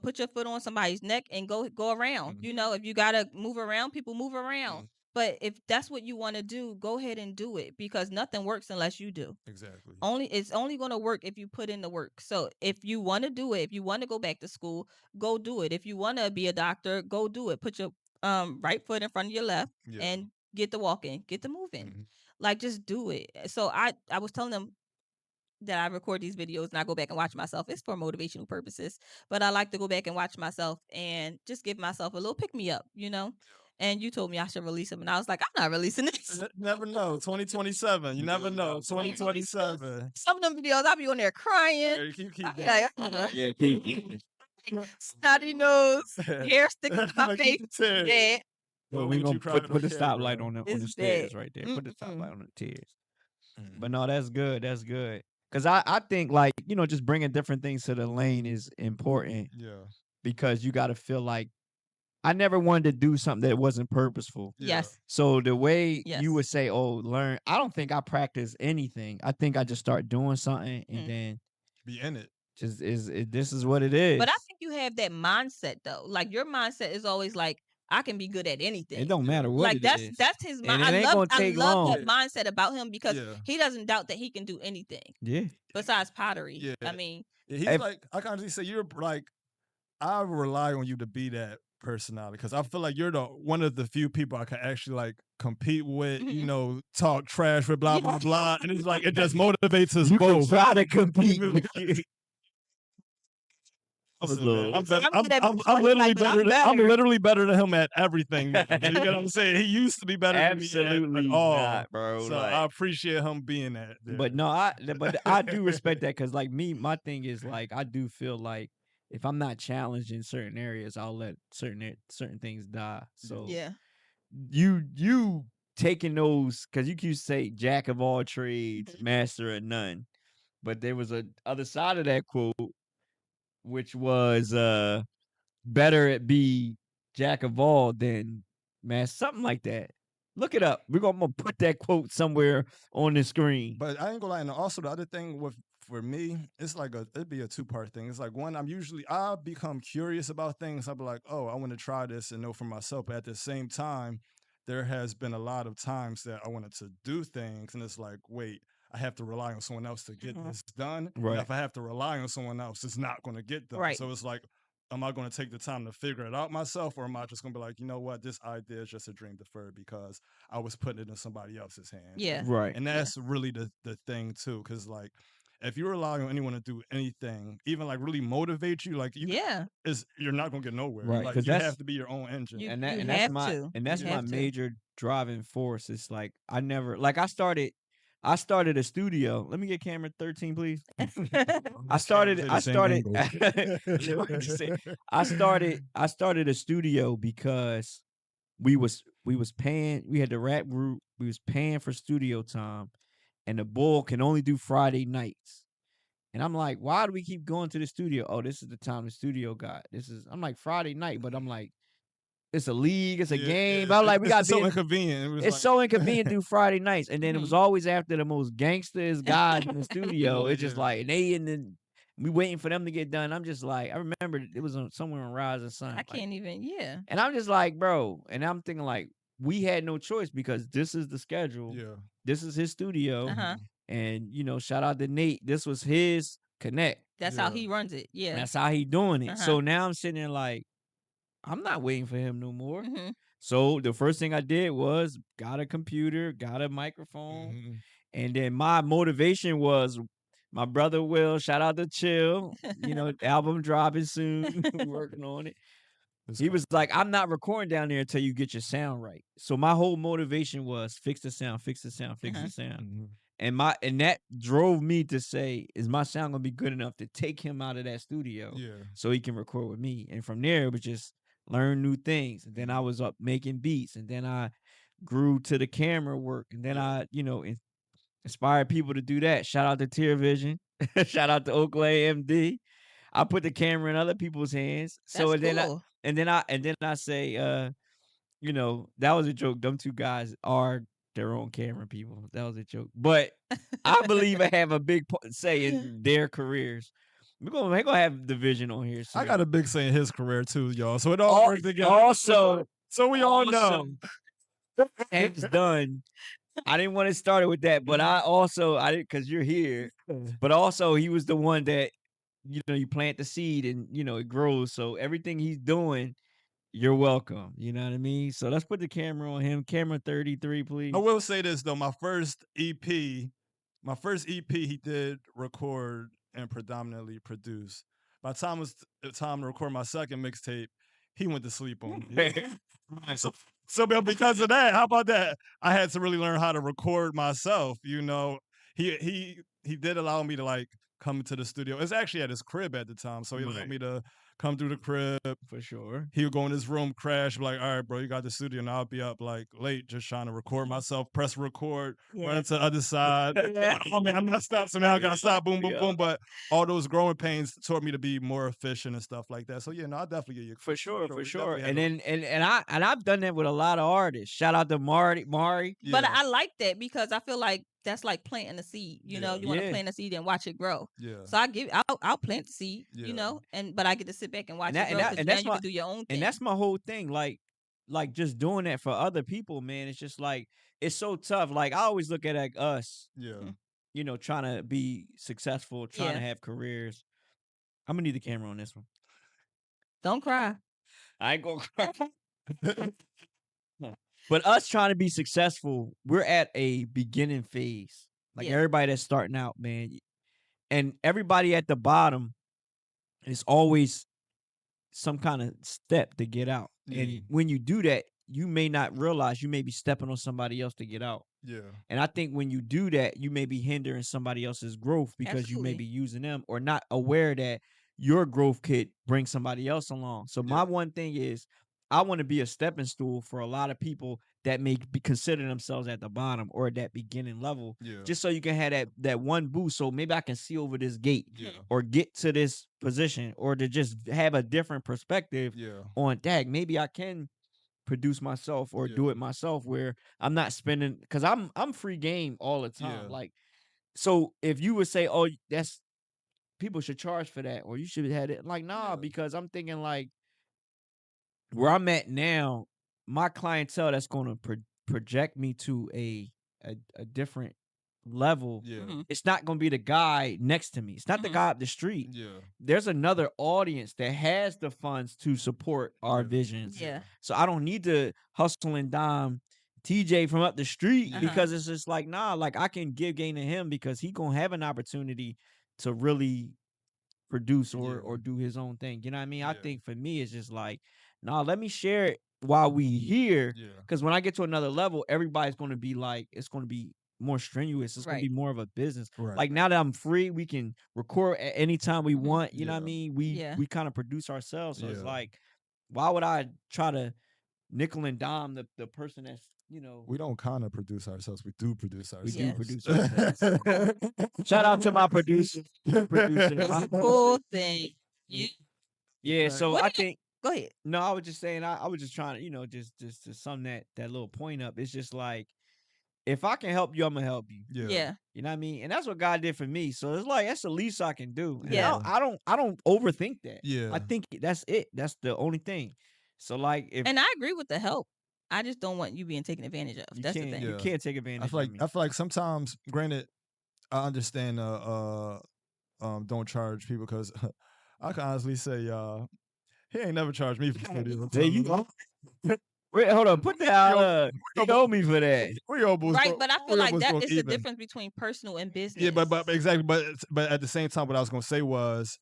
[SPEAKER 3] Put your foot on somebody's neck and go around.
[SPEAKER 2] Mhm.
[SPEAKER 3] If you gotta move around, people move around.
[SPEAKER 2] Mhm.
[SPEAKER 3] But if that's what you want to do, go ahead and do it, because nothing works unless you do.
[SPEAKER 2] Exactly.
[SPEAKER 3] It's only going to work if you put in the work. So if you want to do it, if you want to go back to school, go do it. If you want to be a doctor, go do it. Put your right foot in front of your left
[SPEAKER 2] Yeah.
[SPEAKER 3] and get the walking, get the moving.
[SPEAKER 2] Mhm.
[SPEAKER 3] Like, just do it. So I was telling them that I record these videos and I go back and watch myself. It's for motivational purposes, but I like to go back and watch myself and just give myself a little pick me up. And you told me I should release them, and I was like, I'm not releasing this.
[SPEAKER 2] Never know. 2027. You never know. 2027.
[SPEAKER 3] Some of them videos, I'll be on there crying.
[SPEAKER 2] You keep
[SPEAKER 3] I be
[SPEAKER 2] that.
[SPEAKER 3] like,
[SPEAKER 1] Yeah.
[SPEAKER 3] snotty nose, hair sticking to my face. Dead.
[SPEAKER 1] Well,
[SPEAKER 2] What
[SPEAKER 1] we
[SPEAKER 2] would
[SPEAKER 1] gonna
[SPEAKER 2] you cry
[SPEAKER 1] put the
[SPEAKER 2] to camera?
[SPEAKER 1] stoplight on the
[SPEAKER 3] It's
[SPEAKER 1] stairs
[SPEAKER 3] dead.
[SPEAKER 1] right there. Put the stoplight on the tears.
[SPEAKER 2] Mm.
[SPEAKER 1] But no, that's good. That's good. Cause I think like, just bringing different things to the lane is important
[SPEAKER 2] Yeah.
[SPEAKER 1] because you got to feel like I never wanted to do something that wasn't purposeful.
[SPEAKER 2] Yeah.
[SPEAKER 3] Yes.
[SPEAKER 1] So the way
[SPEAKER 3] Yes.
[SPEAKER 1] you would say, "Oh, learn," I don't think I practice anything. I think I just start doing something and then
[SPEAKER 2] Be in it.
[SPEAKER 1] just this is what it is.
[SPEAKER 3] But I think you have that mindset though. Like your mindset is always like, I can be good at anything.
[SPEAKER 1] It don't matter what
[SPEAKER 3] Like
[SPEAKER 1] it
[SPEAKER 3] that's
[SPEAKER 1] is.
[SPEAKER 3] that's his
[SPEAKER 1] And
[SPEAKER 3] mind.
[SPEAKER 1] it
[SPEAKER 3] I
[SPEAKER 1] ain't
[SPEAKER 3] love
[SPEAKER 1] gonna take long.
[SPEAKER 3] that mindset about him because
[SPEAKER 2] Yeah.
[SPEAKER 3] he doesn't doubt that he can do anything
[SPEAKER 1] Yeah.
[SPEAKER 3] besides pottery.
[SPEAKER 2] Yeah.
[SPEAKER 3] I mean,
[SPEAKER 2] He's
[SPEAKER 1] If-
[SPEAKER 2] like, I can honestly say you're like, I rely on you to be that personality because I feel like you're the one of the few people I can actually like compete with, talk trash with blah blah blah, and it's like it just motivates us both.
[SPEAKER 1] Try to compete with you.
[SPEAKER 2] Listen, man, I'm
[SPEAKER 3] good at
[SPEAKER 2] literally
[SPEAKER 3] like, but I'm
[SPEAKER 2] better. I'm
[SPEAKER 3] better.
[SPEAKER 2] literally better than him at everything. You get what I'm saying? He used to be better than me
[SPEAKER 1] Absolutely
[SPEAKER 2] at all.
[SPEAKER 1] not, bro.
[SPEAKER 2] So
[SPEAKER 1] like,
[SPEAKER 2] I appreciate him being that. There.
[SPEAKER 1] but no, I do respect that because like me, my thing is like I do feel like if I'm not challenged in certain areas, I'll let certain things die. So
[SPEAKER 3] Yeah.
[SPEAKER 1] you taking those because you can say jack of all trades, master of none, but there was a other side of that quote, which was better at be jack of all than master, something like that. Look it up. I'm gonna put that quote somewhere on the screen.
[SPEAKER 2] But I ain't gonna lie. And also the other thing for me, it's like it'd be a 2-part thing. It's like one, I become curious about things. I'll be like, oh, I want to try this and know for myself. But at the same time, there has been a lot of times that I wanted to do things, and it's like, wait, I have to rely on someone else to get this done.
[SPEAKER 1] Right.
[SPEAKER 2] And if I have to rely on someone else, it's not going to get done.
[SPEAKER 3] Right.
[SPEAKER 2] So it's like, am I going to take the time to figure it out myself, or am I just going to be like, you know what, this idea is just a dream deferred because I was putting it in somebody else's hands.
[SPEAKER 3] Yeah.
[SPEAKER 1] Right.
[SPEAKER 2] And that's really the thing too, because like if you rely on anyone to do anything, even like really motivate you, like you're not gonna get nowhere.
[SPEAKER 1] Right,
[SPEAKER 2] Like
[SPEAKER 1] 'cause
[SPEAKER 2] you
[SPEAKER 1] that's-
[SPEAKER 2] have to be your own engine.
[SPEAKER 3] You-
[SPEAKER 1] and that
[SPEAKER 3] you
[SPEAKER 1] and that's
[SPEAKER 3] have
[SPEAKER 1] my
[SPEAKER 3] to.
[SPEAKER 1] and that's
[SPEAKER 3] You
[SPEAKER 1] my
[SPEAKER 3] have to.
[SPEAKER 1] major driving force. It's like I never like I started a studio. Let me get camera 13, please. I started I started a studio because we was paying, we had the rap group, we was paying for studio time, and the bull can only do Friday nights. And I'm like, why do we keep going to the studio? Oh, this is the time the studio got. I'm like Friday night, but I'm like, it's a league, it's a game. I'm like, we got
[SPEAKER 2] it's so inconvenient.
[SPEAKER 1] It's so inconvenient to do Friday nights. And then it was always after the most gangsters guys in the studio. It's just like, and we waiting for them to get done. I'm just like, I remember it was somewhere on Rise and Sun.
[SPEAKER 3] I can't even. Yeah.
[SPEAKER 1] And I'm just like, bro. And I'm thinking like, we had no choice because this is the schedule.
[SPEAKER 2] Yeah.
[SPEAKER 1] This is his studio.
[SPEAKER 3] Uh-huh.
[SPEAKER 1] And shout out to Nate. This was his connect.
[SPEAKER 3] That's how he runs it. Yeah.
[SPEAKER 1] That's how he doing it.
[SPEAKER 3] Uh-huh.
[SPEAKER 1] So now I'm sitting there like, I'm not waiting for him no more.
[SPEAKER 3] Mhm.
[SPEAKER 1] So the first thing I did was got a computer, got a microphone, and then my motivation was my brother Will. Shout out to Chill. Album dropping soon. Working on it. He was like, I'm not recording down there until you get your sound right. So my whole motivation was fix the sound, fix the sound, fix the sound. And that drove me to say, is my sound gonna be good enough to take him out of that studio so he can record with me? And from there it was just learn new things. And then I was up making beats, and then I grew to the camera work, and then I, inspired people to do that. Shout out to Tear Vision. Shout out to Oakland AMD. I put the camera in other people's hands. So
[SPEAKER 3] That's
[SPEAKER 1] and
[SPEAKER 3] cool.
[SPEAKER 1] then I say, that was a joke. Them two guys are their own camera people. That was a joke. But I believe I have a big say in their careers. We're gonna have division on here soon.
[SPEAKER 2] I got a big say in his career too, y'all. So it all works together.
[SPEAKER 1] Also,
[SPEAKER 2] so we all know.
[SPEAKER 1] James Dunn. I didn't want to start it with that, but I didn't, because you're here. But also, he was the one that you plant the seed and it grows. So everything he's doing, you're welcome. You know what I mean? So let's put the camera on him. Camera 33, please.
[SPEAKER 2] I will say this though, my first EP he did record and predominantly produce. By the time it was time to record my second mixtape, he went to sleep on me. So because of that, how about that? I had to really learn how to record myself. He did allow me to like come to the studio. It's actually at his crib at the time, so he allowed me to come through the crib.
[SPEAKER 1] For sure.
[SPEAKER 2] He would go in his room, crash, be like, all right, bro, you got the studio. And I'll be up like late just trying to record myself, press record, run to the other side. Oh, man, I'm not stopped. So now I got to stop, boom, boom, boom. But all those growing pains taught me to be more efficient and stuff like that. So, yeah, no, I definitely get you.
[SPEAKER 1] For sure.
[SPEAKER 2] We
[SPEAKER 1] And
[SPEAKER 2] definitely
[SPEAKER 1] then and I've done that with a lot of artists. Shout out to Mari.
[SPEAKER 3] But
[SPEAKER 2] Yeah.
[SPEAKER 3] I like that because I feel like that's like planting a seed. You know,
[SPEAKER 2] Yeah.
[SPEAKER 3] you want to
[SPEAKER 1] Yeah.
[SPEAKER 3] plant a seed and watch it grow.
[SPEAKER 2] Yeah.
[SPEAKER 3] So I'll plant the seed. You
[SPEAKER 2] Yeah.
[SPEAKER 3] know, but I get to sit back and watch
[SPEAKER 1] And
[SPEAKER 3] it
[SPEAKER 1] that
[SPEAKER 3] grow because now
[SPEAKER 1] that's
[SPEAKER 3] you
[SPEAKER 1] my
[SPEAKER 3] can do your own thing.
[SPEAKER 1] and that's my whole thing. Like just doing that for other people, man. It's just like it's so tough. Like I always look at like us,
[SPEAKER 2] Yeah.
[SPEAKER 1] you know, trying to be successful, trying to
[SPEAKER 3] Yeah.
[SPEAKER 1] have careers. I'm gonna need the camera on this one.
[SPEAKER 3] Don't cry.
[SPEAKER 1] I ain't gonna cry. But us trying to be successful, we're at a beginning phase. Like
[SPEAKER 3] Yeah.
[SPEAKER 1] everybody that's starting out, man. And everybody at the bottom is always some kind of step to get out.
[SPEAKER 2] Yeah.
[SPEAKER 1] And when you do that, you may not realize you may be stepping on somebody else to get out.
[SPEAKER 2] Yeah.
[SPEAKER 1] And I think when you do that, you may be hindering somebody else's growth because you may
[SPEAKER 3] Absolutely.
[SPEAKER 1] be using them or not aware that your growth could bring somebody else along. So my
[SPEAKER 2] Yeah.
[SPEAKER 1] one thing is I want to be a stepping stool for a lot of people that may be consider themselves at the bottom or at that beginning level.
[SPEAKER 2] Yeah.
[SPEAKER 1] Just so you can have that one boost. So maybe I can see over this gate
[SPEAKER 2] Yeah.
[SPEAKER 1] or get to this position or to just have a different perspective
[SPEAKER 2] Yeah.
[SPEAKER 1] on dag. Maybe I can produce myself or do
[SPEAKER 2] Yeah.
[SPEAKER 1] it myself where I'm not spending because I'm free game all the time.
[SPEAKER 2] Yeah.
[SPEAKER 1] Like, so if you would say, oh, that's people should charge for that, or you should have it, like, nah,
[SPEAKER 2] Yeah.
[SPEAKER 1] because I'm thinking like where I'm at now, my clientele that's gonna project me to a different level.
[SPEAKER 2] Yeah.
[SPEAKER 3] Mhm.
[SPEAKER 1] It's not gonna be the guy next to me. It's not the
[SPEAKER 3] Mhm.
[SPEAKER 1] guy up the street.
[SPEAKER 2] Yeah.
[SPEAKER 1] There's another audience that has the funds to support our
[SPEAKER 2] Yeah.
[SPEAKER 1] visions.
[SPEAKER 3] Yeah.
[SPEAKER 1] So I don't need to hustle and dime TJ from up the street
[SPEAKER 2] Yeah.
[SPEAKER 1] because it's just like, nah, like I can give gain to him because he gonna have an opportunity to really produce
[SPEAKER 2] Yeah.
[SPEAKER 1] or do his own thing. You know what I mean? I
[SPEAKER 2] Yeah.
[SPEAKER 1] think for me it's just like, nah, let me share it while we here.
[SPEAKER 2] Yeah.
[SPEAKER 1] Because when I get to another level, everybody's gonna be like, it's gonna be more strenuous. It's gonna
[SPEAKER 3] Right.
[SPEAKER 1] be more of a business.
[SPEAKER 2] Right.
[SPEAKER 1] Like now that I'm free, we can record at any time we
[SPEAKER 3] Mhm.
[SPEAKER 1] want. You know what I
[SPEAKER 2] Yeah.
[SPEAKER 1] mean?
[SPEAKER 3] Yeah.
[SPEAKER 1] We kind of produce ourselves. So it's
[SPEAKER 2] Yeah.
[SPEAKER 1] like, why would I try to nickel and dime the person that's, you know,
[SPEAKER 2] We don't kind of produce ourselves. We do produce
[SPEAKER 1] we
[SPEAKER 2] ourselves.
[SPEAKER 1] do
[SPEAKER 3] Yeah.
[SPEAKER 1] produce ourselves. Shout out to my producer.
[SPEAKER 3] Full thing. You
[SPEAKER 1] Yeah, so
[SPEAKER 3] What
[SPEAKER 1] I
[SPEAKER 3] do you-
[SPEAKER 1] think
[SPEAKER 3] go ahead.
[SPEAKER 1] no, I was just saying I was just trying to, you know, just to sum that little point up. It's just like if I can help you, I'm gonna help you.
[SPEAKER 2] Yeah.
[SPEAKER 3] Yeah.
[SPEAKER 1] You know what I mean? And that's what God did for me. So it's like that's the least I can do. And
[SPEAKER 3] Yeah.
[SPEAKER 1] I don't overthink that.
[SPEAKER 2] Yeah.
[SPEAKER 1] I think that's it. That's the only thing. So like if
[SPEAKER 3] And I agree with the help. I just don't want you being taken advantage of.
[SPEAKER 1] you
[SPEAKER 3] That's the
[SPEAKER 1] can't
[SPEAKER 3] thing.
[SPEAKER 1] you
[SPEAKER 2] Yeah.
[SPEAKER 1] can't take advantage
[SPEAKER 2] I feel like
[SPEAKER 1] of me.
[SPEAKER 2] I feel like sometimes, granted, I understand don't charge people because I can honestly say he ain't never charged me for studio
[SPEAKER 1] There you
[SPEAKER 2] time.
[SPEAKER 1] go. Wait, hold on. Put that
[SPEAKER 2] Yo,
[SPEAKER 1] you owe me for that.
[SPEAKER 2] We almost
[SPEAKER 3] Right,
[SPEAKER 2] broke-
[SPEAKER 3] but I
[SPEAKER 2] we
[SPEAKER 3] feel like
[SPEAKER 2] almost
[SPEAKER 3] that
[SPEAKER 2] broke
[SPEAKER 3] is the
[SPEAKER 2] even.
[SPEAKER 3] difference between personal and business.
[SPEAKER 2] Yeah, but exactly, but at the same time, what I was gonna say was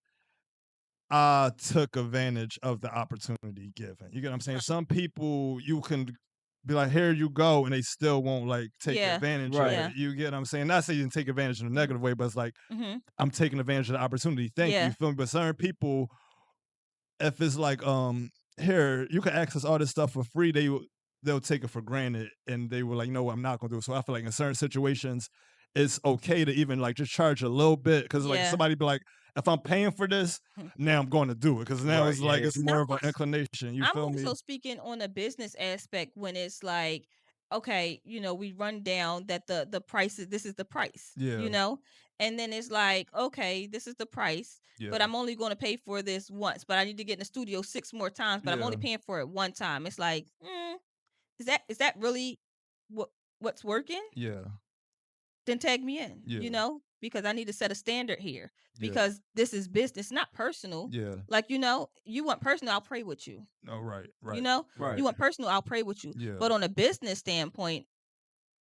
[SPEAKER 2] I took advantage of the opportunity given. You get what I'm saying? Some people you can be like, here you go, and they still won't like take
[SPEAKER 3] Yeah.
[SPEAKER 2] advantage
[SPEAKER 1] Right.
[SPEAKER 2] of it. You get what I'm saying? Not saying you can take advantage in a negative way, but it's like
[SPEAKER 3] Mhm.
[SPEAKER 2] I'm taking advantage of the opportunity. Thank you.
[SPEAKER 3] Yeah.
[SPEAKER 2] You feel me? But certain people, if it's like, here, you can access all this stuff for free, they'll take it for granted and they were like, no, I'm not gonna do it. So I feel like in certain situations, it's okay to even like just charge a little bit because like
[SPEAKER 3] Yeah.
[SPEAKER 2] somebody be like, if I'm paying for this,
[SPEAKER 3] Mhm.
[SPEAKER 2] now I'm going to do it because now
[SPEAKER 1] Right,
[SPEAKER 2] it's like
[SPEAKER 1] yeah.
[SPEAKER 2] it's more of an
[SPEAKER 3] No,
[SPEAKER 2] inclination. You
[SPEAKER 3] I'm
[SPEAKER 2] feel me?
[SPEAKER 3] also speaking on a business aspect when it's like, okay, you know, we run down that the price is this is the price.
[SPEAKER 2] Yeah.
[SPEAKER 3] You know? And then it's like, okay, this is the price,
[SPEAKER 2] Yeah.
[SPEAKER 3] but I'm only going to pay for this once, but I need to get in the studio 6 more times, but I'm only
[SPEAKER 2] Yeah.
[SPEAKER 3] paying for it one time. It's like, is that really what's working?
[SPEAKER 2] Yeah.
[SPEAKER 3] Then tag me in,
[SPEAKER 2] Yeah.
[SPEAKER 3] you know, because I need to set a standard here
[SPEAKER 2] Yeah.
[SPEAKER 3] because this is business, not personal.
[SPEAKER 2] Yeah.
[SPEAKER 3] Like, you know, you want personal, I'll pray with you.
[SPEAKER 2] No, right. Right.
[SPEAKER 3] You know,
[SPEAKER 1] Right.
[SPEAKER 3] you want personal, I'll pray with you.
[SPEAKER 2] Yeah.
[SPEAKER 3] But on a business standpoint,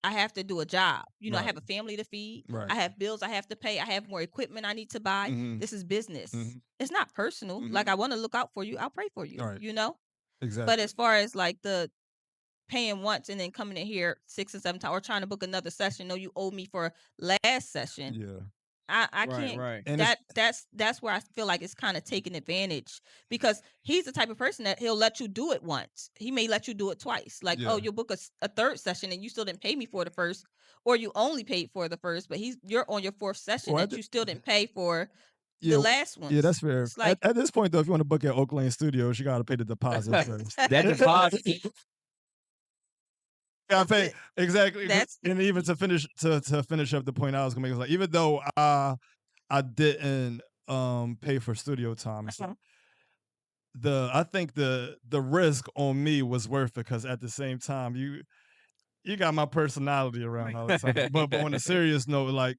[SPEAKER 3] I have to do a job. You know, I
[SPEAKER 2] Right.
[SPEAKER 3] have a family to feed.
[SPEAKER 2] Right.
[SPEAKER 3] I have bills I have to pay. I have more equipment I need to buy.
[SPEAKER 2] Mhm.
[SPEAKER 3] This is business.
[SPEAKER 2] Mhm.
[SPEAKER 3] It's not personal.
[SPEAKER 2] Mhm.
[SPEAKER 3] Like, I want to look out for you. I'll pray for you.
[SPEAKER 2] Right.
[SPEAKER 3] You know?
[SPEAKER 2] Exactly.
[SPEAKER 3] But as far as like the paying once and then coming in here 6 and 7 times or trying to book another session, no, you owe me for last session.
[SPEAKER 2] Yeah.
[SPEAKER 3] I
[SPEAKER 1] Right,
[SPEAKER 3] can't.
[SPEAKER 1] right.
[SPEAKER 2] And it's
[SPEAKER 3] That's where I feel like it's kind of taking advantage, because he's the type of person that he'll let you do it once. He may let you do it twice. Like,
[SPEAKER 2] yeah.
[SPEAKER 3] oh, you'll book a third session and you still didn't pay me for the first, or you only paid for the first, but you're on your fourth session
[SPEAKER 2] Well,
[SPEAKER 3] that you still didn't pay for
[SPEAKER 2] yeah,
[SPEAKER 3] the last
[SPEAKER 2] yeah,
[SPEAKER 3] ones.
[SPEAKER 2] that's fair.
[SPEAKER 3] It's like
[SPEAKER 2] At this point, though, if you want to book at Oak Lane Studios, you got to pay the deposit first.
[SPEAKER 1] That deposit.
[SPEAKER 2] Yeah, I pay exactly.
[SPEAKER 3] that's
[SPEAKER 2] And even to finish up the point I was gonna make, is like, even though I didn't pay for studio time, it's like, I think the risk on me was worth it, because at the same time you got my personality around all the time. But on a serious note, like,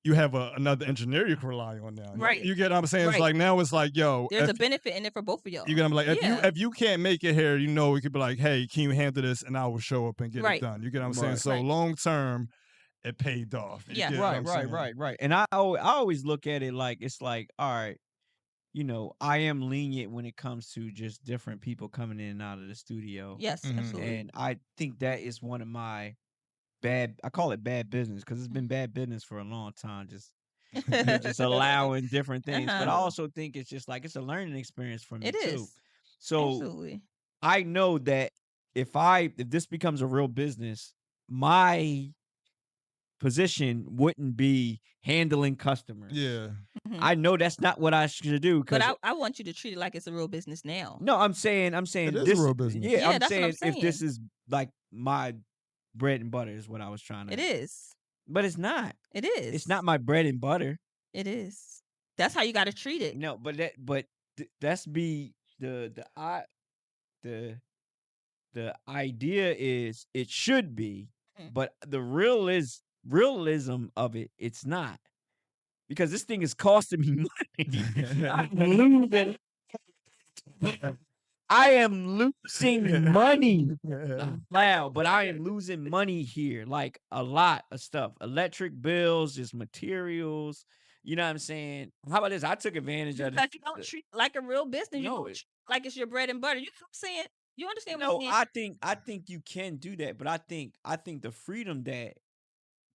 [SPEAKER 2] you have another engineer you can rely on now.
[SPEAKER 3] Right.
[SPEAKER 2] You get what I'm saying? It's
[SPEAKER 3] Right.
[SPEAKER 2] like, now it's like, yo,
[SPEAKER 3] there's a benefit in it for both of y'all.
[SPEAKER 2] you get, I'm like,
[SPEAKER 3] Yeah.
[SPEAKER 2] if you can't make it here, we could be like, hey, can you handle this? And I will show up and get
[SPEAKER 3] Right.
[SPEAKER 2] it done. You get what I'm saying?
[SPEAKER 1] Right.
[SPEAKER 2] So
[SPEAKER 3] Right.
[SPEAKER 2] long term, it paid off. You
[SPEAKER 3] Yeah.
[SPEAKER 2] get what
[SPEAKER 1] Right,
[SPEAKER 2] I'm
[SPEAKER 1] right,
[SPEAKER 2] saying?
[SPEAKER 1] right, right. And I always look at it like, it's like, all right, I am lenient when it comes to just different people coming in and out of the studio.
[SPEAKER 3] Yes,
[SPEAKER 2] Mhm.
[SPEAKER 3] absolutely.
[SPEAKER 1] And I think that is one of my I call it bad business, because it's been bad business for a long time. Just allowing different things. But I
[SPEAKER 3] Uh-huh.
[SPEAKER 1] also think it's just like, it's a learning experience for me
[SPEAKER 3] It
[SPEAKER 1] too.
[SPEAKER 3] is.
[SPEAKER 1] So
[SPEAKER 3] Absolutely.
[SPEAKER 1] I know that if this becomes a real business, my position wouldn't be handling customers.
[SPEAKER 2] Yeah.
[SPEAKER 3] Mhm.
[SPEAKER 1] I know that's not what I should do.
[SPEAKER 3] But
[SPEAKER 1] Because
[SPEAKER 3] I want you to treat it like it's a real business now.
[SPEAKER 1] no, I'm saying
[SPEAKER 2] It is a
[SPEAKER 1] this.
[SPEAKER 2] real business.
[SPEAKER 1] Yeah,
[SPEAKER 3] Yeah,
[SPEAKER 1] I'm
[SPEAKER 3] that's what I'm
[SPEAKER 1] saying if this
[SPEAKER 3] saying.
[SPEAKER 1] is like my bread and butter is what I was trying to.
[SPEAKER 3] It is.
[SPEAKER 1] But it's not.
[SPEAKER 3] It is.
[SPEAKER 1] It's not my bread and butter.
[SPEAKER 3] It is. That's how you got to treat it.
[SPEAKER 1] No, but that's be the idea is it should be,
[SPEAKER 3] Mhm.
[SPEAKER 1] but the realism of it, it's not, because this thing is costing me money. I'm losing. I am losing money. Wow, but I am losing money here, like a lot of stuff. Electric bills, just materials. You know what I'm saying? How about this? I took advantage of
[SPEAKER 3] Because you don't treat it like a real business. You
[SPEAKER 1] No,
[SPEAKER 3] don't treat it like it's your bread and butter. You know what I'm saying? You understand what I'm
[SPEAKER 1] No,
[SPEAKER 3] saying?
[SPEAKER 1] I think you can do that, but I think the freedom that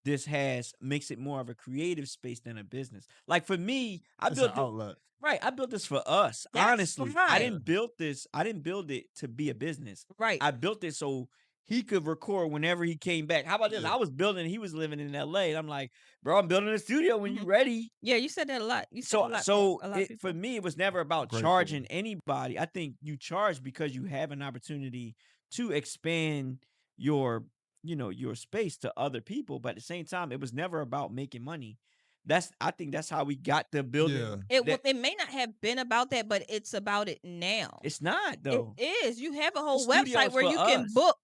[SPEAKER 1] this has makes it more of a creative space than a business. Like for me, I
[SPEAKER 2] It's an
[SPEAKER 1] built it.
[SPEAKER 2] outlet.
[SPEAKER 1] Right, I built this for us.
[SPEAKER 3] That's
[SPEAKER 1] Honestly, I
[SPEAKER 3] fine.
[SPEAKER 1] didn't build this. I didn't build it to be a business.
[SPEAKER 3] Right.
[SPEAKER 1] I built it so he could record whenever he came back. How about this?
[SPEAKER 2] Yeah.
[SPEAKER 1] I was building. He was living in L.A. and I'm like, bro, I'm building a studio when you ready.
[SPEAKER 3] Yeah, you said that a lot. You said a lot.
[SPEAKER 1] So
[SPEAKER 3] a lot of
[SPEAKER 1] for
[SPEAKER 3] people.
[SPEAKER 1] me, it was never about
[SPEAKER 2] Grateful.
[SPEAKER 1] charging anybody. I think you charge because you have an opportunity to expand your your space to other people. But at the same time, it was never about making money. I think that's how we got the building.
[SPEAKER 2] Yeah.
[SPEAKER 3] It may not have been about that, but it's about it now.
[SPEAKER 1] It's not though.
[SPEAKER 3] It is. You have a whole
[SPEAKER 1] studio's
[SPEAKER 3] website where
[SPEAKER 1] for
[SPEAKER 3] you can
[SPEAKER 1] us.
[SPEAKER 3] book,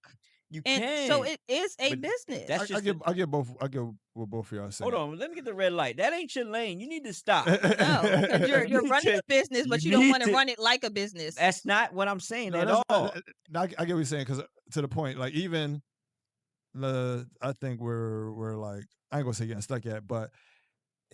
[SPEAKER 1] You
[SPEAKER 3] and
[SPEAKER 1] can.
[SPEAKER 3] so it is a
[SPEAKER 1] but
[SPEAKER 3] business.
[SPEAKER 1] That's
[SPEAKER 2] I
[SPEAKER 1] just
[SPEAKER 2] get both. I get what both of y'all saying.
[SPEAKER 1] hold on. Let me get the red light. That ain't your lane. You need to stop.
[SPEAKER 3] No, because you're
[SPEAKER 1] You
[SPEAKER 3] running
[SPEAKER 1] need
[SPEAKER 3] a business, but
[SPEAKER 1] you
[SPEAKER 3] you don't
[SPEAKER 1] need
[SPEAKER 3] want to
[SPEAKER 1] to-
[SPEAKER 3] run it like a business.
[SPEAKER 1] That's not what I'm saying
[SPEAKER 2] No,
[SPEAKER 1] at
[SPEAKER 2] that's
[SPEAKER 1] all.
[SPEAKER 2] I get what you're saying, because to the point, like, even I think we're like, I ain't gonna say getting stuck yet, but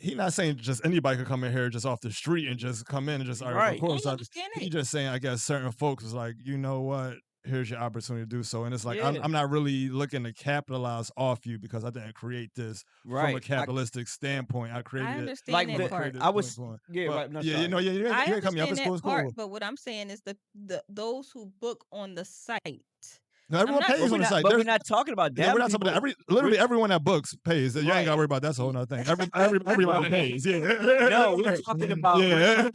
[SPEAKER 2] he not saying just anybody could come in here just off the street and just come in and just
[SPEAKER 1] Right.
[SPEAKER 2] record
[SPEAKER 3] I
[SPEAKER 2] stuff.
[SPEAKER 3] understand
[SPEAKER 2] He
[SPEAKER 3] it.
[SPEAKER 2] just saying, I guess certain folks is like, you know what? Here's your opportunity to do so. And it's like,
[SPEAKER 1] Yeah.
[SPEAKER 2] I'm not really looking to capitalize off you, because I didn't create this from a
[SPEAKER 1] Right.
[SPEAKER 2] capitalistic standpoint. I created
[SPEAKER 3] I
[SPEAKER 2] it
[SPEAKER 3] understand
[SPEAKER 1] Like
[SPEAKER 3] that
[SPEAKER 2] from a
[SPEAKER 1] the-
[SPEAKER 3] part.
[SPEAKER 2] creative
[SPEAKER 1] I was
[SPEAKER 2] standpoint.
[SPEAKER 1] yeah,
[SPEAKER 2] But,
[SPEAKER 1] right. No,
[SPEAKER 2] yeah,
[SPEAKER 1] sorry.
[SPEAKER 2] you
[SPEAKER 3] I
[SPEAKER 2] ain't cut me off.
[SPEAKER 3] understand
[SPEAKER 2] It's
[SPEAKER 3] that
[SPEAKER 2] cool. It's
[SPEAKER 3] part,
[SPEAKER 2] cool.
[SPEAKER 3] but what I'm saying is the those who book on the site.
[SPEAKER 2] No, everyone
[SPEAKER 3] not-
[SPEAKER 2] pays
[SPEAKER 1] But
[SPEAKER 2] on
[SPEAKER 1] we're
[SPEAKER 2] the
[SPEAKER 1] not,
[SPEAKER 2] site.
[SPEAKER 1] but we're
[SPEAKER 2] There's-
[SPEAKER 1] not talking about that.
[SPEAKER 2] No, we're not talking about that. Literally everyone that books pays. You ain't
[SPEAKER 1] Right.
[SPEAKER 2] got to worry about that. That's a whole nother thing. Everybody pays. Yeah.
[SPEAKER 1] No, we're talking about.
[SPEAKER 2] Yeah.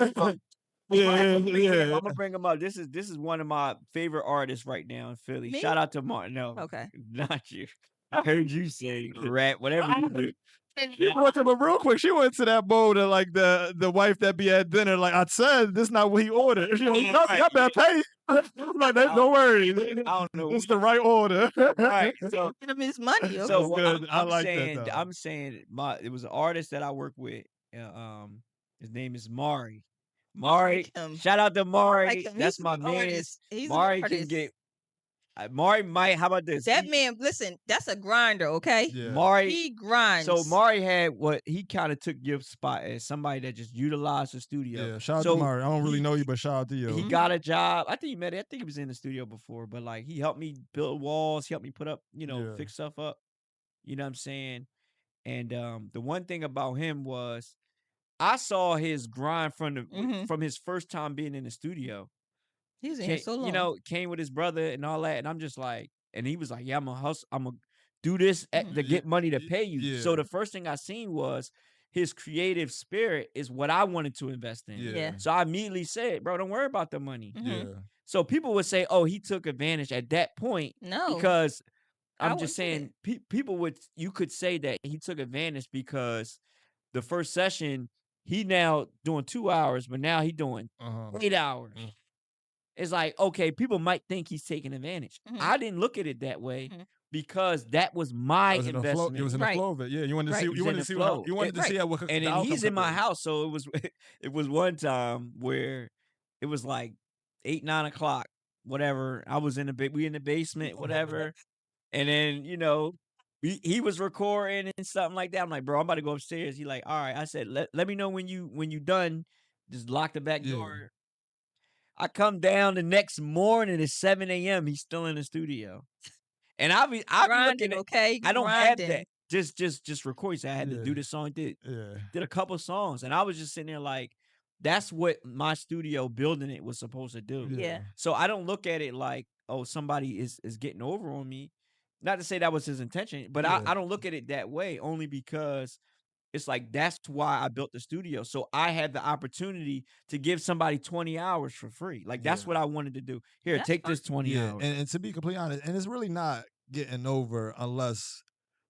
[SPEAKER 2] Yeah.
[SPEAKER 1] I'm
[SPEAKER 2] Yeah.
[SPEAKER 1] gonna bring him up. This is one of my favorite artists right now in Philly.
[SPEAKER 3] Me?
[SPEAKER 1] Shout out to Martin. No,
[SPEAKER 3] Okay.
[SPEAKER 1] not you. I heard you say rap, whatever you do.
[SPEAKER 2] But real quick, she went to that mode of like the wife that be at dinner. Like, I said, this not what he ordered. She was like, no, y'all better pay. I'm like, don't worry.
[SPEAKER 1] I don't know.
[SPEAKER 2] It's the right order.
[SPEAKER 1] Right. So
[SPEAKER 3] Get him his money. Okay.
[SPEAKER 1] So
[SPEAKER 2] That's
[SPEAKER 1] what
[SPEAKER 2] good. I
[SPEAKER 1] I'm
[SPEAKER 2] like that,
[SPEAKER 1] saying,
[SPEAKER 2] though.
[SPEAKER 1] I'm saying, it was an artist that I work with. His name is Mari. Mari,
[SPEAKER 3] him.
[SPEAKER 1] shout out to Mari.
[SPEAKER 3] Like him.
[SPEAKER 1] That's
[SPEAKER 3] He's
[SPEAKER 1] my
[SPEAKER 3] an
[SPEAKER 1] man.
[SPEAKER 3] artist. He's
[SPEAKER 1] Mari
[SPEAKER 3] an
[SPEAKER 1] can
[SPEAKER 3] artist.
[SPEAKER 1] get. Mari might. How about this?
[SPEAKER 3] That man, listen, that's a grinder, okay?
[SPEAKER 2] Yeah.
[SPEAKER 1] Mari.
[SPEAKER 3] He grinds.
[SPEAKER 1] So Mari had what he kind of took your spot as somebody that just utilized the studio.
[SPEAKER 2] Yeah. Shout out
[SPEAKER 1] So
[SPEAKER 2] to Mari. I don't really
[SPEAKER 1] he-
[SPEAKER 2] know you, but shout out to you.
[SPEAKER 1] He got a job. I think you met it. I think he was in the studio before, but like he helped me build walls. He helped me put up,
[SPEAKER 2] Yeah.
[SPEAKER 1] fix stuff up. You know what I'm saying? And the one thing about him was I saw his grind
[SPEAKER 3] Mhm.
[SPEAKER 1] from his first time being in the studio.
[SPEAKER 3] He's in here so long.
[SPEAKER 1] Came with his brother and all that, and I'm just like, and he was like, "Yeah, I'm gonna hustle. I'm gonna do this
[SPEAKER 3] Mhm.
[SPEAKER 1] to
[SPEAKER 2] Yeah,
[SPEAKER 1] get money to pay you." So
[SPEAKER 2] yeah,
[SPEAKER 1] the first thing I seen was his creative spirit is what I wanted to invest in.
[SPEAKER 3] Yeah.
[SPEAKER 2] yeah,
[SPEAKER 1] So I immediately said, "Bro, don't worry about the money."
[SPEAKER 3] Mhm.
[SPEAKER 2] yeah.
[SPEAKER 1] So people would say, "Oh, he took advantage at that point,"
[SPEAKER 3] No,
[SPEAKER 1] because
[SPEAKER 3] I
[SPEAKER 1] I'm just
[SPEAKER 3] wouldn't say that.
[SPEAKER 1] saying people would you could say that he took advantage because the first session he now doing 2 hours, but now he doing
[SPEAKER 2] Uh-huh.
[SPEAKER 1] 8 hours.
[SPEAKER 2] Mm.
[SPEAKER 1] It's like, okay, people might think he's taking advantage.
[SPEAKER 3] Mhm.
[SPEAKER 1] I didn't look at it that way
[SPEAKER 3] Mhm.
[SPEAKER 1] because that was my
[SPEAKER 2] I was in the flow. It
[SPEAKER 1] investment.
[SPEAKER 2] was in the
[SPEAKER 3] Right.
[SPEAKER 2] flow of it. Yeah, you wanted to see.
[SPEAKER 3] Right.
[SPEAKER 1] It was
[SPEAKER 2] You
[SPEAKER 1] in
[SPEAKER 2] wanted
[SPEAKER 1] the
[SPEAKER 2] to see what.
[SPEAKER 1] flow.
[SPEAKER 2] You wanted to see
[SPEAKER 3] Right.
[SPEAKER 2] how what
[SPEAKER 1] And
[SPEAKER 2] the
[SPEAKER 1] then
[SPEAKER 2] outcome
[SPEAKER 1] he's in
[SPEAKER 2] could
[SPEAKER 1] my
[SPEAKER 2] be.
[SPEAKER 1] house, so it was one time where it was like 8, 9 o'clock, whatever. I was in we in the basement, whatever. And then, he was recording and something like that. I'm like, bro, I'm about to go upstairs. He like, all right. I said, let me know when you done. Just lock the back
[SPEAKER 2] Yeah,
[SPEAKER 1] door. I come down the next morning at 7 a.m. He's still in the studio. And I be looking
[SPEAKER 3] Grinding,
[SPEAKER 1] at
[SPEAKER 3] okay?
[SPEAKER 1] I don't have that.
[SPEAKER 3] Grinding.
[SPEAKER 1] Just record. So I had to
[SPEAKER 2] yeah,
[SPEAKER 1] do this song.
[SPEAKER 2] yeah,
[SPEAKER 1] Did a couple songs. And I was just sitting there like, that's what my studio building it was supposed to do.
[SPEAKER 3] Yeah.
[SPEAKER 2] yeah,
[SPEAKER 1] So I don't look at it like, oh, somebody is getting over on me. Not to say that was his intention, but
[SPEAKER 2] yeah,
[SPEAKER 1] I don't look at it that way only because it's like that's why I built the studio. So I had the opportunity to give somebody 20 hours for free. Like that's
[SPEAKER 2] yeah,
[SPEAKER 1] what I wanted to do. Here,
[SPEAKER 3] That's
[SPEAKER 1] take
[SPEAKER 3] fine.
[SPEAKER 1] this 20
[SPEAKER 2] yeah.
[SPEAKER 1] hours.
[SPEAKER 2] And to be completely honest, and it's really not getting over unless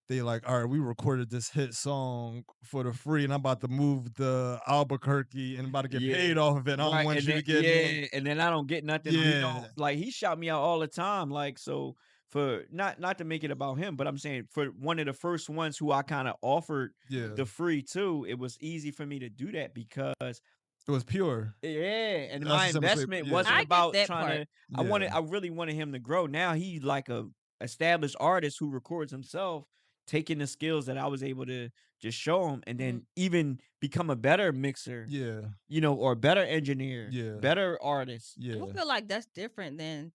[SPEAKER 2] they like, all right, we recorded this hit song for the free, and I'm about to move to Albuquerque and I'm about to get
[SPEAKER 1] Yeah.
[SPEAKER 2] paid off of it. And I don't
[SPEAKER 1] Right.
[SPEAKER 2] want
[SPEAKER 1] And
[SPEAKER 2] you
[SPEAKER 1] then
[SPEAKER 2] to get no.
[SPEAKER 1] and then I don't get nothing or he don't
[SPEAKER 2] Yeah,
[SPEAKER 1] like he shout me out all the time. Like so for not to make it about him, but I'm saying for one of the first ones who I kind of offered
[SPEAKER 2] yeah.
[SPEAKER 1] the free to, it was easy for me to do that because
[SPEAKER 2] It was pure.
[SPEAKER 1] yeah, and
[SPEAKER 2] That's
[SPEAKER 1] my
[SPEAKER 2] the simplest way.
[SPEAKER 1] investment wasn't
[SPEAKER 2] Yeah,
[SPEAKER 3] I get
[SPEAKER 1] about
[SPEAKER 3] that
[SPEAKER 1] trying
[SPEAKER 3] part.
[SPEAKER 1] to
[SPEAKER 2] yeah,
[SPEAKER 1] I really wanted him to grow. Now he's like a established artist who records himself, taking the skills that I was able to just show him and then even become a better mixer,
[SPEAKER 2] yeah,
[SPEAKER 1] or better engineer,
[SPEAKER 2] yeah,
[SPEAKER 1] better artist.
[SPEAKER 3] I
[SPEAKER 2] yeah,
[SPEAKER 3] feel like that's different than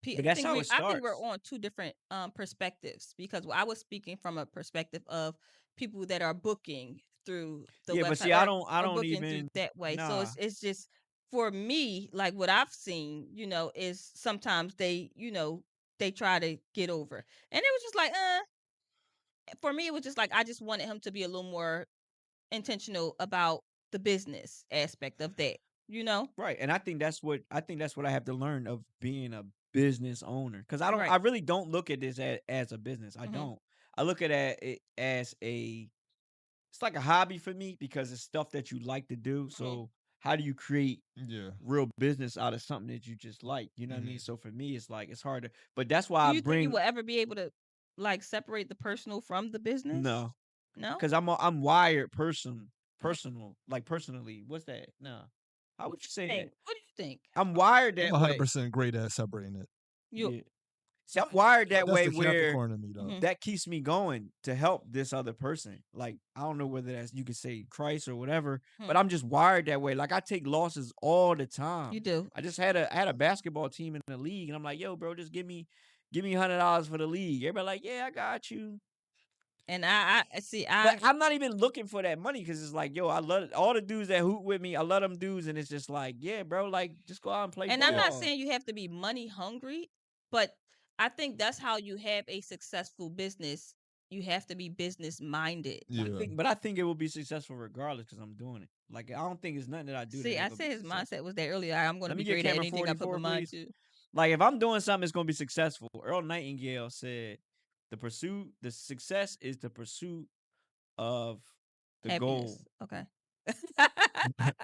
[SPEAKER 1] But that's how it
[SPEAKER 3] I think we're
[SPEAKER 1] starts.
[SPEAKER 3] on two different perspectives because I was speaking from a perspective of people that are booking through the
[SPEAKER 1] Yeah, but
[SPEAKER 3] website
[SPEAKER 1] see, I
[SPEAKER 3] or
[SPEAKER 1] don't
[SPEAKER 3] booking through
[SPEAKER 1] even
[SPEAKER 3] that way. So
[SPEAKER 1] nah.
[SPEAKER 3] it's just for me, like what I've seen, is sometimes they, they try to get over. And it was just like, for me, it was just like I just wanted him to be a little more intentional about the business aspect of that, you know?
[SPEAKER 1] Right. And I think that's what I have to learn of being a business owner. Cause
[SPEAKER 3] Right.
[SPEAKER 1] I really don't look at this as a business. I
[SPEAKER 3] Mhm.
[SPEAKER 1] don't. I look at it as it's like a hobby for me because it's stuff that you like to do.
[SPEAKER 3] Mhm.
[SPEAKER 1] So how do you create
[SPEAKER 2] yeah.
[SPEAKER 1] real business out of something that you just like? You know what I mean?
[SPEAKER 2] Mhm.
[SPEAKER 1] So for me, it's like it's hard to. But that's why
[SPEAKER 3] Do
[SPEAKER 1] I
[SPEAKER 3] you think you
[SPEAKER 1] bring
[SPEAKER 3] will ever be able to like separate the personal from the business?
[SPEAKER 1] no,
[SPEAKER 3] No?
[SPEAKER 1] because I'm wired personal like personally. What's that? No, how would you say that?
[SPEAKER 3] What do you think?
[SPEAKER 1] I'm wired
[SPEAKER 2] I'm
[SPEAKER 1] that way.
[SPEAKER 2] 100% great at separating it.
[SPEAKER 3] You
[SPEAKER 1] Yeah. See, I'm wired that
[SPEAKER 2] That's
[SPEAKER 1] way
[SPEAKER 2] the
[SPEAKER 1] where
[SPEAKER 2] Capricorn in me, though.
[SPEAKER 3] Mhm.
[SPEAKER 1] that keeps me going to help this other person. Like I don't know whether that's you could say Christ or whatever,
[SPEAKER 3] Hmm.
[SPEAKER 1] but I'm just wired that way. Like I take losses all the time.
[SPEAKER 3] You do.
[SPEAKER 1] I just had I had a basketball team in the league, and I'm like, yo, bro, just give me $100 for the league. Everybody like, yeah, I got you.
[SPEAKER 3] And I see
[SPEAKER 1] But I'm not even looking for that money because it's like, yo, I love all the dudes that hoot with me. I love them dudes, and it's just like, yeah, bro, like just go out and play
[SPEAKER 3] and I'm not
[SPEAKER 1] ball.
[SPEAKER 3] saying you have to be money hungry, but I think that's how you have a successful business. You have to be business minded.
[SPEAKER 2] Yeah.
[SPEAKER 1] But I think it will be successful regardless because I'm doing it. Like I don't think it's nothing that I do that
[SPEAKER 3] See,
[SPEAKER 1] ain't
[SPEAKER 3] I
[SPEAKER 1] gonna be
[SPEAKER 3] said his
[SPEAKER 1] successful.
[SPEAKER 3] mindset was there earlier. I'm going to
[SPEAKER 1] Let me
[SPEAKER 3] be
[SPEAKER 1] get
[SPEAKER 3] great at
[SPEAKER 1] camera
[SPEAKER 3] anything I put my
[SPEAKER 1] 44,
[SPEAKER 3] mind
[SPEAKER 1] please.
[SPEAKER 3] to.
[SPEAKER 1] Like if I'm doing something, it's gonna be successful. Earl Nightingale said, the success is the pursuit of the goal.
[SPEAKER 3] Happiness. Okay.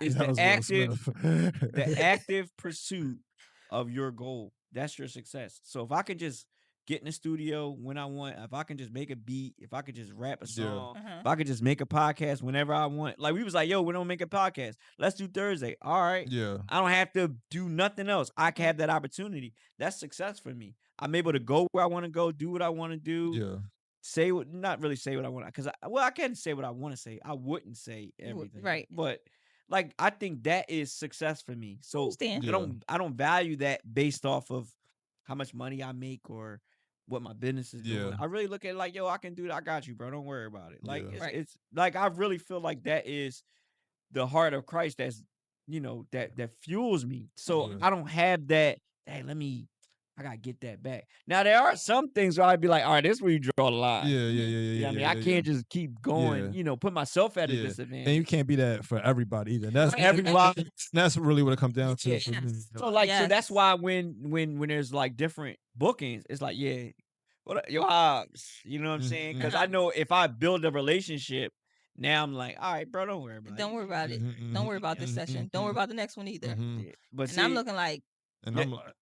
[SPEAKER 1] Is
[SPEAKER 2] That was Will Smith.
[SPEAKER 1] the active pursuit of your goal. That's your success. So if I can just get in the studio when I want, if I can just make a beat, if I could just rap a
[SPEAKER 2] Yeah.
[SPEAKER 1] song,
[SPEAKER 3] Uh-huh.
[SPEAKER 1] if I could just make a podcast whenever I want. Like we was like, yo, we don't make a podcast. Let's do Thursday. All right.
[SPEAKER 2] Yeah.
[SPEAKER 1] I don't have to do nothing else. I can
[SPEAKER 3] Mhm.
[SPEAKER 1] have that opportunity. That's success for me. I'm able to go where I want to go, do what I want to do,
[SPEAKER 2] Yeah.
[SPEAKER 1] say what not really say what I want because I can say what I want to say. I wouldn't say everything,
[SPEAKER 3] Right.
[SPEAKER 1] but like I think that is success for me.
[SPEAKER 3] I
[SPEAKER 1] So
[SPEAKER 3] understand.
[SPEAKER 2] Yeah.
[SPEAKER 1] I don't value that based off of how much money I make or what my business is
[SPEAKER 2] Yeah.
[SPEAKER 1] doing. I really look at it like, yo, I can do that. I got you, bro. Don't worry about it. Like
[SPEAKER 2] Yeah.
[SPEAKER 3] Right.
[SPEAKER 1] it's like I really feel like that is the heart of Christ that's that fuels me. So
[SPEAKER 2] Yeah.
[SPEAKER 1] I don't have that. Hey, I gotta get that back. Now there are some things where I'd be like, all right, this is where you draw the line.
[SPEAKER 2] Yeah, yeah,
[SPEAKER 3] Mhm.
[SPEAKER 2] yeah,
[SPEAKER 1] You know
[SPEAKER 2] yeah,
[SPEAKER 1] what I mean?
[SPEAKER 2] yeah,
[SPEAKER 1] I
[SPEAKER 2] yeah,
[SPEAKER 1] can't just keep going, put myself at a
[SPEAKER 2] yeah.
[SPEAKER 1] disadvantage.
[SPEAKER 2] And you can't be that for everybody either. That's
[SPEAKER 1] For everybody.
[SPEAKER 2] That's really what it comes down to.
[SPEAKER 1] Yeah.
[SPEAKER 2] for me.
[SPEAKER 1] So that's
[SPEAKER 3] Yes.
[SPEAKER 1] why when there's like different bookings, it's like, yeah, your Hobbs, you know what I'm saying? Because I
[SPEAKER 3] Uh-huh.
[SPEAKER 1] know if I build a relationship, now I'm like, all right, bro, don't worry about
[SPEAKER 3] Don't
[SPEAKER 1] it.
[SPEAKER 3] worry about it. Don't worry about this session. Don't worry about the next one either.
[SPEAKER 1] Yeah. But
[SPEAKER 3] And I'm
[SPEAKER 1] see,
[SPEAKER 3] looking like,
[SPEAKER 2] And
[SPEAKER 1] that-
[SPEAKER 2] I'm like,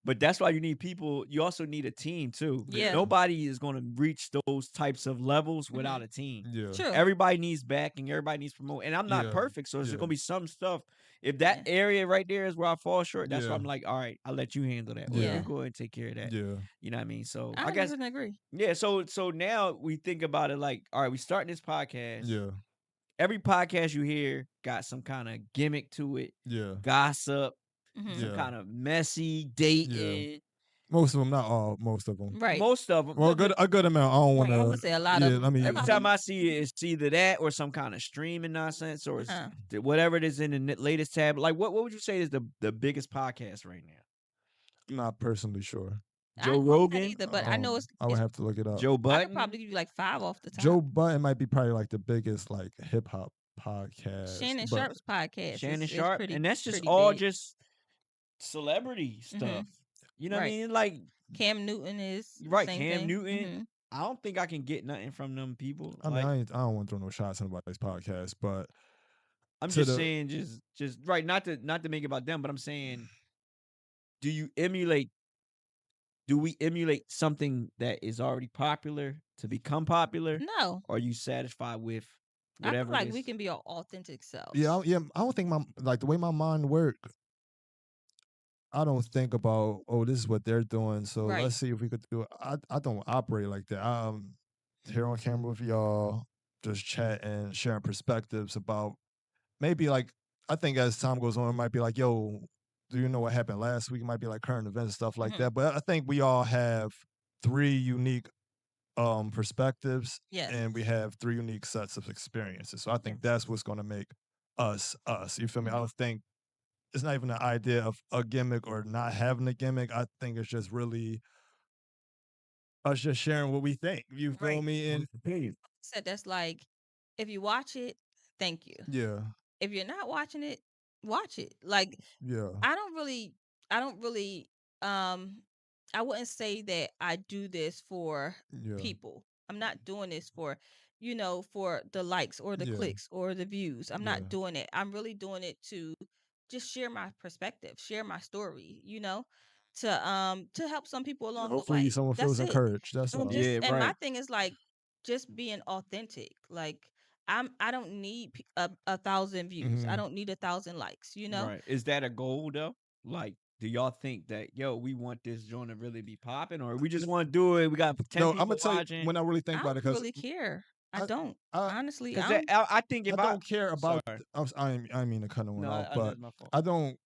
[SPEAKER 1] but that's why you need people. You also need a team too.
[SPEAKER 3] Yeah.
[SPEAKER 1] Nobody is going to reach those types of levels without a team.
[SPEAKER 2] yeah,
[SPEAKER 3] true.
[SPEAKER 1] Everybody needs backing. Everybody needs promoting. And I'm not
[SPEAKER 2] Yeah,
[SPEAKER 1] perfect, so there's
[SPEAKER 2] yeah.
[SPEAKER 1] gonna be some stuff. If that
[SPEAKER 3] Yeah.
[SPEAKER 1] area right there is where I fall short, that's why
[SPEAKER 2] Yeah.
[SPEAKER 1] I'm like, all right, I'll let you handle that. Or
[SPEAKER 3] Yeah.
[SPEAKER 1] you go ahead and take care of that.
[SPEAKER 2] yeah,
[SPEAKER 1] You know what I mean? So
[SPEAKER 3] I
[SPEAKER 1] I guess
[SPEAKER 3] 100% agree.
[SPEAKER 1] yeah. So now we think about it like, all right, we starting this podcast.
[SPEAKER 2] yeah,
[SPEAKER 1] Every podcast you hear got some kind of gimmick to it,
[SPEAKER 2] yeah,
[SPEAKER 1] gossip,
[SPEAKER 3] Mhm.
[SPEAKER 1] some
[SPEAKER 2] yeah.
[SPEAKER 1] kind of messy dating.
[SPEAKER 2] Most of them, not all. Most of them.
[SPEAKER 3] Right.
[SPEAKER 1] Most of them.
[SPEAKER 2] Well, a good amount. I don't want
[SPEAKER 3] I
[SPEAKER 2] to.
[SPEAKER 3] would say a lot
[SPEAKER 2] Yeah,
[SPEAKER 3] of them.
[SPEAKER 2] let me.
[SPEAKER 1] Every time I see it, it's either that or some kind of streaming nonsense or
[SPEAKER 3] Uh-huh.
[SPEAKER 1] whatever it is in the latest tab. Like, what would you say is the biggest podcast right now?
[SPEAKER 2] I'm not personally sure.
[SPEAKER 3] I
[SPEAKER 1] Joe
[SPEAKER 3] don't know that
[SPEAKER 1] Rogan,
[SPEAKER 3] either, but I know it's.
[SPEAKER 2] I would have to look it up.
[SPEAKER 1] Joe
[SPEAKER 3] I could
[SPEAKER 1] Button.
[SPEAKER 3] probably give you like 5 off the top.
[SPEAKER 2] Joe Button might be probably like the biggest like hip hop podcast.
[SPEAKER 3] Shannon
[SPEAKER 2] but
[SPEAKER 3] Sharp's podcast
[SPEAKER 1] Shannon
[SPEAKER 3] is
[SPEAKER 1] Sharp,
[SPEAKER 3] pretty,
[SPEAKER 1] and that's just
[SPEAKER 3] pretty
[SPEAKER 1] all
[SPEAKER 3] big.
[SPEAKER 1] just celebrity stuff. You know what I
[SPEAKER 3] Right.
[SPEAKER 1] mean? Like,
[SPEAKER 3] Cam Newton is
[SPEAKER 1] right,
[SPEAKER 3] same
[SPEAKER 1] Cam
[SPEAKER 3] thing.
[SPEAKER 1] Newton.
[SPEAKER 3] Mhm.
[SPEAKER 1] I don't think I can get nothing from them people.
[SPEAKER 2] I mean,
[SPEAKER 1] Like,
[SPEAKER 2] I don't want to throw no shots in anybody's podcast, but
[SPEAKER 1] I'm
[SPEAKER 2] to
[SPEAKER 1] just
[SPEAKER 2] the-
[SPEAKER 1] saying, just right, not to make it about them, but I'm saying, do you emulate? Do we emulate something that is already popular to become popular?
[SPEAKER 3] No,
[SPEAKER 1] Or are you satisfied with
[SPEAKER 3] I feel
[SPEAKER 1] whatever
[SPEAKER 3] like
[SPEAKER 1] it
[SPEAKER 3] we
[SPEAKER 1] is?
[SPEAKER 3] can be our authentic selves.
[SPEAKER 2] yeah, I don't think the way my mind works. I don't think about, oh, this is what they're doing, so
[SPEAKER 3] Right.
[SPEAKER 2] let's see if we could do it. I don't operate like that. I'm here on camera with y'all, just chatting, sharing perspectives about maybe like I think as time goes on, it might be like, yo, do you know what happened last week? It might be like current events and stuff like
[SPEAKER 3] Mhm.
[SPEAKER 2] that. But I think we all have 3 unique perspectives
[SPEAKER 3] Yes.
[SPEAKER 2] and we have 3 unique sets of experiences. So I think that's what's gonna make us us. You feel me? I don't think it's not even the idea of a gimmick or not having a gimmick. I think it's just really us just sharing what we think. You feel
[SPEAKER 3] Right.
[SPEAKER 2] me? And
[SPEAKER 3] Said that's like, if you watch it, thank you.
[SPEAKER 2] yeah,
[SPEAKER 3] If you're not watching it, watch it. Like,
[SPEAKER 2] yeah,
[SPEAKER 3] I don't really, I wouldn't say that I do this for
[SPEAKER 2] yeah,
[SPEAKER 3] people. I'm not doing this for, for the likes or the
[SPEAKER 2] Yeah.
[SPEAKER 3] clicks or the views. I'm
[SPEAKER 2] Yeah.
[SPEAKER 3] not doing it. I'm really doing it to just share my perspective, share my story, to help some people along
[SPEAKER 2] hopefully
[SPEAKER 3] the way.
[SPEAKER 2] someone feels
[SPEAKER 3] That's it.
[SPEAKER 2] encouraged. That's all.
[SPEAKER 1] Yeah,
[SPEAKER 3] And my
[SPEAKER 1] right.
[SPEAKER 3] thing is like just being authentic. Like I don't need a 1,000 views. I
[SPEAKER 2] Mhm.
[SPEAKER 3] don't need 1,000 likes,
[SPEAKER 1] Right. Is that a goal though? Like, do y'all think that we want this joint to really be popping, or we just want to do it? We got 10
[SPEAKER 2] No,
[SPEAKER 1] people
[SPEAKER 2] I'm gonna tell
[SPEAKER 1] watching.
[SPEAKER 2] you when I really think
[SPEAKER 3] I
[SPEAKER 2] about
[SPEAKER 3] don't
[SPEAKER 2] it because
[SPEAKER 3] really care. I
[SPEAKER 2] I-
[SPEAKER 3] don't.
[SPEAKER 2] I-
[SPEAKER 3] Honestly,
[SPEAKER 1] Because
[SPEAKER 3] I don't.
[SPEAKER 1] I think
[SPEAKER 2] I
[SPEAKER 1] if
[SPEAKER 2] don't care about.
[SPEAKER 1] Sorry.
[SPEAKER 2] I didn't mean to cut anyone
[SPEAKER 1] No,
[SPEAKER 2] off,
[SPEAKER 1] I,
[SPEAKER 2] but
[SPEAKER 1] that's my fault.
[SPEAKER 2] I don't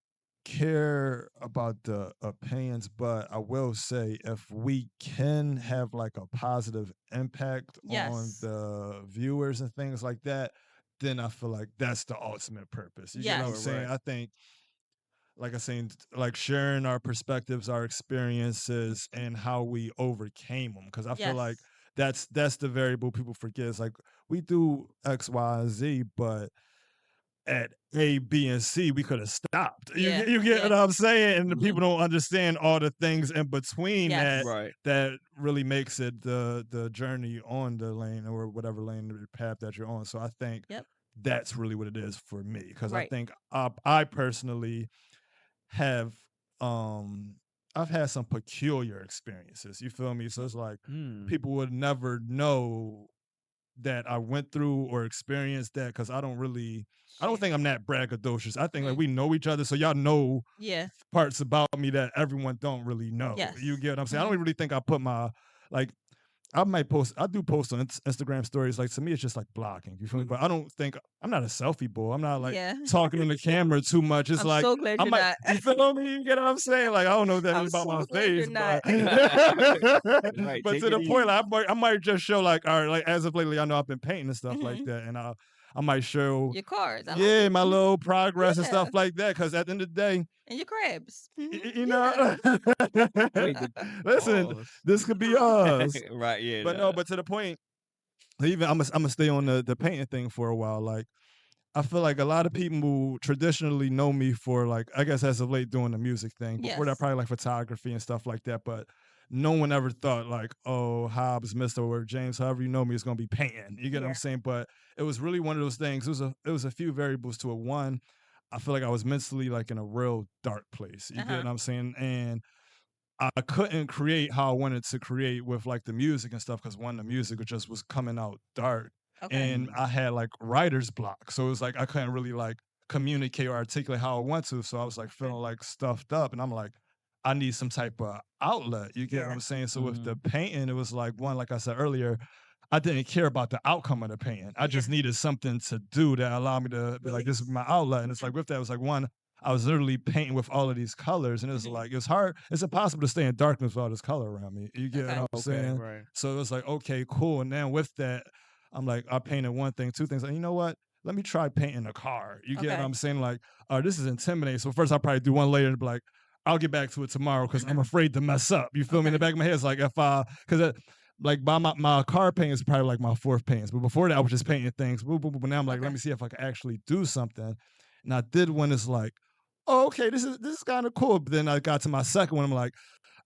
[SPEAKER 2] care about the opinions. But I will say, if we can have like a positive impact on
[SPEAKER 3] Yes.
[SPEAKER 2] the viewers and things like that, then I feel like that's the ultimate purpose. You get what I'm
[SPEAKER 3] Yes.
[SPEAKER 2] saying?
[SPEAKER 1] Right.
[SPEAKER 2] I think. Like I saying, like sharing our perspectives, our experiences, and how we overcame them. Because I feel like
[SPEAKER 3] Yes.
[SPEAKER 2] that's the variable people forget. It's like we do X, Y, and Z, but at A, B, and C, we could have stopped.
[SPEAKER 3] Yeah.
[SPEAKER 2] You get what
[SPEAKER 3] Yeah.
[SPEAKER 2] I'm saying? And the
[SPEAKER 3] Mhm.
[SPEAKER 2] people don't understand all the things in between
[SPEAKER 3] Yes.
[SPEAKER 1] Right.
[SPEAKER 2] that really makes it the journey on the lane or whatever lane or path that you're on. So I think
[SPEAKER 3] Yep.
[SPEAKER 2] that's really what it is for me. Because I
[SPEAKER 3] Right.
[SPEAKER 2] think I personally have I've had some peculiar experiences. You feel me? So it's like people would never know that I went through or experienced that because I don't think I'm that braggadocious. I think like we know each other, so y'all know
[SPEAKER 3] Yeah.
[SPEAKER 2] parts about me that everyone don't really know.
[SPEAKER 3] Yes.
[SPEAKER 2] You get what I'm saying? I
[SPEAKER 3] Mhm.
[SPEAKER 2] don't really think I put my like I do post on Instagram stories. Like to me, it's just like blocking. You feel me? But I don't think I'm not a selfie boy. I'm not like
[SPEAKER 3] Yeah.
[SPEAKER 2] talking on the camera too much. It's
[SPEAKER 3] I'm
[SPEAKER 2] like
[SPEAKER 3] so glad
[SPEAKER 2] I
[SPEAKER 3] you're
[SPEAKER 2] might.
[SPEAKER 3] not.
[SPEAKER 2] You feel me? You get what I'm saying? Like I don't know what that
[SPEAKER 3] I'm
[SPEAKER 2] is about
[SPEAKER 3] so
[SPEAKER 2] my
[SPEAKER 3] glad you're
[SPEAKER 2] face,
[SPEAKER 3] not.
[SPEAKER 1] Right,
[SPEAKER 2] but
[SPEAKER 1] take
[SPEAKER 2] to the
[SPEAKER 1] it
[SPEAKER 2] point,
[SPEAKER 1] easy.
[SPEAKER 2] like, I might just show like, all right, like as of lately, I know I've been painting and stuff like
[SPEAKER 3] Mhm.
[SPEAKER 2] that, and I might show,
[SPEAKER 3] Your cards. I like
[SPEAKER 2] yeah,
[SPEAKER 3] it.
[SPEAKER 2] my little progress and
[SPEAKER 3] Yeah.
[SPEAKER 2] stuff like that. Because at the end of the day,
[SPEAKER 3] And your crabs.
[SPEAKER 2] you know,
[SPEAKER 1] Wait, the
[SPEAKER 2] listen,
[SPEAKER 1] pause.
[SPEAKER 2] this could be us.
[SPEAKER 1] Right, yeah.
[SPEAKER 2] But no, but to the point, even I'm gonna stay on the painting thing for a while. Like, I feel like a lot of people who traditionally know me for, like, I guess as of late doing the music thing. Before that,
[SPEAKER 3] Yes.
[SPEAKER 2] probably like photography and stuff like that. But no one ever thought like, oh, Hobbsismyname or James, however you know me, is gonna be painting. You get what I'm
[SPEAKER 3] Yeah.
[SPEAKER 2] saying? But it was really one of those things. It was a few variables to it. One, I feel like I was mentally like in a real dark place. You get what I'm saying? And I couldn't create how I wanted to create with like the music and stuff, because one, the music just was coming out dark,
[SPEAKER 3] Okay.
[SPEAKER 2] and I had like writer's block, so it was like I couldn't really like communicate or articulate how I want to. So I was like feeling like stuffed up, and I'm like, I need some type of outlet. You get what
[SPEAKER 3] Yeah.
[SPEAKER 2] I'm saying? So with the
[SPEAKER 1] Mhm.
[SPEAKER 2] painting, it was like, one, like I said earlier, I didn't care about the outcome of the painting. I just needed something to do that allowed me to be like, this is my outlet. And it's like with that, it was like, one, I was literally painting with all of these colors, and it was like, it's hard, it's impossible to stay in darkness with all this color around me. You get
[SPEAKER 3] Okay.
[SPEAKER 2] what I'm
[SPEAKER 1] Okay,
[SPEAKER 2] saying?
[SPEAKER 1] right.
[SPEAKER 2] So it was like, okay, cool. And then with that, I'm like, I painted one thing, two things. And you know what? Let me try painting a car. You get what
[SPEAKER 3] Okay.
[SPEAKER 2] I'm saying? Like, this is intimidating. So first I'll probably do one layer and be like, I'll get back to it tomorrow because I'm afraid to mess up. You feel me? In the
[SPEAKER 3] Okay.
[SPEAKER 2] back of my head, it's like, because like my car paint is probably like my fourth paint. But before that, I was just painting things. Boop, boop, boop. But now I'm like, let
[SPEAKER 3] Okay.
[SPEAKER 2] me see if I can actually do something. And I did one that's like, oh, okay, this is kind of cool. But then I got to my second one, I'm like,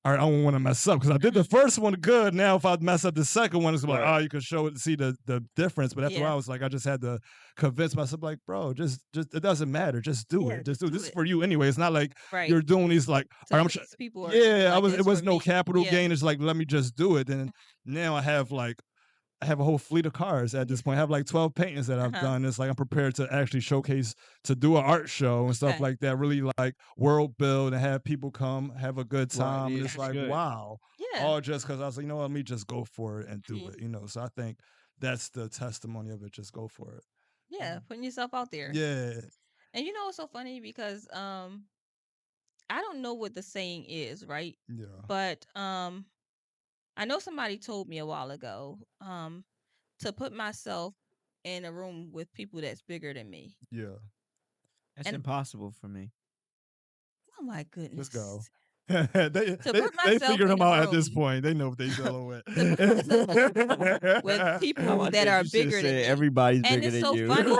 [SPEAKER 2] all right, I don't want to mess up, because I did the first one good. Now if I mess up the second one, it's like,
[SPEAKER 1] Right.
[SPEAKER 2] oh, you can show it, see the difference. But after a
[SPEAKER 3] Yeah.
[SPEAKER 2] while, I was like, I just had to convince myself, like, bro, just it doesn't matter, just do
[SPEAKER 3] Yeah,
[SPEAKER 2] it, just do it.
[SPEAKER 3] do
[SPEAKER 2] This is
[SPEAKER 3] it.
[SPEAKER 2] for you anyway. It's not like
[SPEAKER 3] Right.
[SPEAKER 2] you're doing these like,
[SPEAKER 3] To
[SPEAKER 2] all right, I'm
[SPEAKER 3] please people or
[SPEAKER 2] yeah,
[SPEAKER 3] like
[SPEAKER 2] it
[SPEAKER 3] this
[SPEAKER 2] was
[SPEAKER 3] for
[SPEAKER 2] no
[SPEAKER 3] me.
[SPEAKER 2] capital
[SPEAKER 3] Yeah.
[SPEAKER 2] gain. It's like, let me just do it. And now I have a whole fleet of cars at this point. I have like 12 paintings that I've done. It's like I'm prepared to actually showcase, to do an art show and stuff
[SPEAKER 3] Okay.
[SPEAKER 2] like that. Really like world build and have people come, have a good
[SPEAKER 1] Right,
[SPEAKER 2] time.
[SPEAKER 1] yeah,
[SPEAKER 2] And it's
[SPEAKER 1] that's
[SPEAKER 2] like,
[SPEAKER 1] good.
[SPEAKER 2] wow.
[SPEAKER 3] Yeah.
[SPEAKER 2] All just because I was like, you know what, let me just go for it and do
[SPEAKER 3] Mhm.
[SPEAKER 2] it. So I think that's the testimony of it. Just go for it.
[SPEAKER 3] Yeah. Putting yourself out there.
[SPEAKER 2] Yeah.
[SPEAKER 3] And you know it's so funny because I don't know what the saying is, right?
[SPEAKER 2] Yeah.
[SPEAKER 3] But I know somebody told me a while ago to put myself in a room with people that's bigger than me.
[SPEAKER 2] Yeah.
[SPEAKER 1] That's
[SPEAKER 3] And
[SPEAKER 1] impossible for me.
[SPEAKER 3] oh my
[SPEAKER 2] Let's go.
[SPEAKER 3] goodness.
[SPEAKER 2] they,
[SPEAKER 3] To
[SPEAKER 2] they
[SPEAKER 3] put
[SPEAKER 2] they
[SPEAKER 3] myself
[SPEAKER 2] figured
[SPEAKER 3] in
[SPEAKER 2] them
[SPEAKER 3] a
[SPEAKER 2] out at this
[SPEAKER 3] room
[SPEAKER 2] point. They know what they dealing with.
[SPEAKER 3] to put myself in a room with
[SPEAKER 1] How
[SPEAKER 3] people
[SPEAKER 1] about
[SPEAKER 3] that
[SPEAKER 1] this?
[SPEAKER 3] are
[SPEAKER 1] You should have
[SPEAKER 3] bigger than
[SPEAKER 1] said
[SPEAKER 3] me.
[SPEAKER 1] everybody's
[SPEAKER 3] And
[SPEAKER 1] bigger
[SPEAKER 3] it's
[SPEAKER 1] than
[SPEAKER 3] so
[SPEAKER 1] you.
[SPEAKER 3] funny.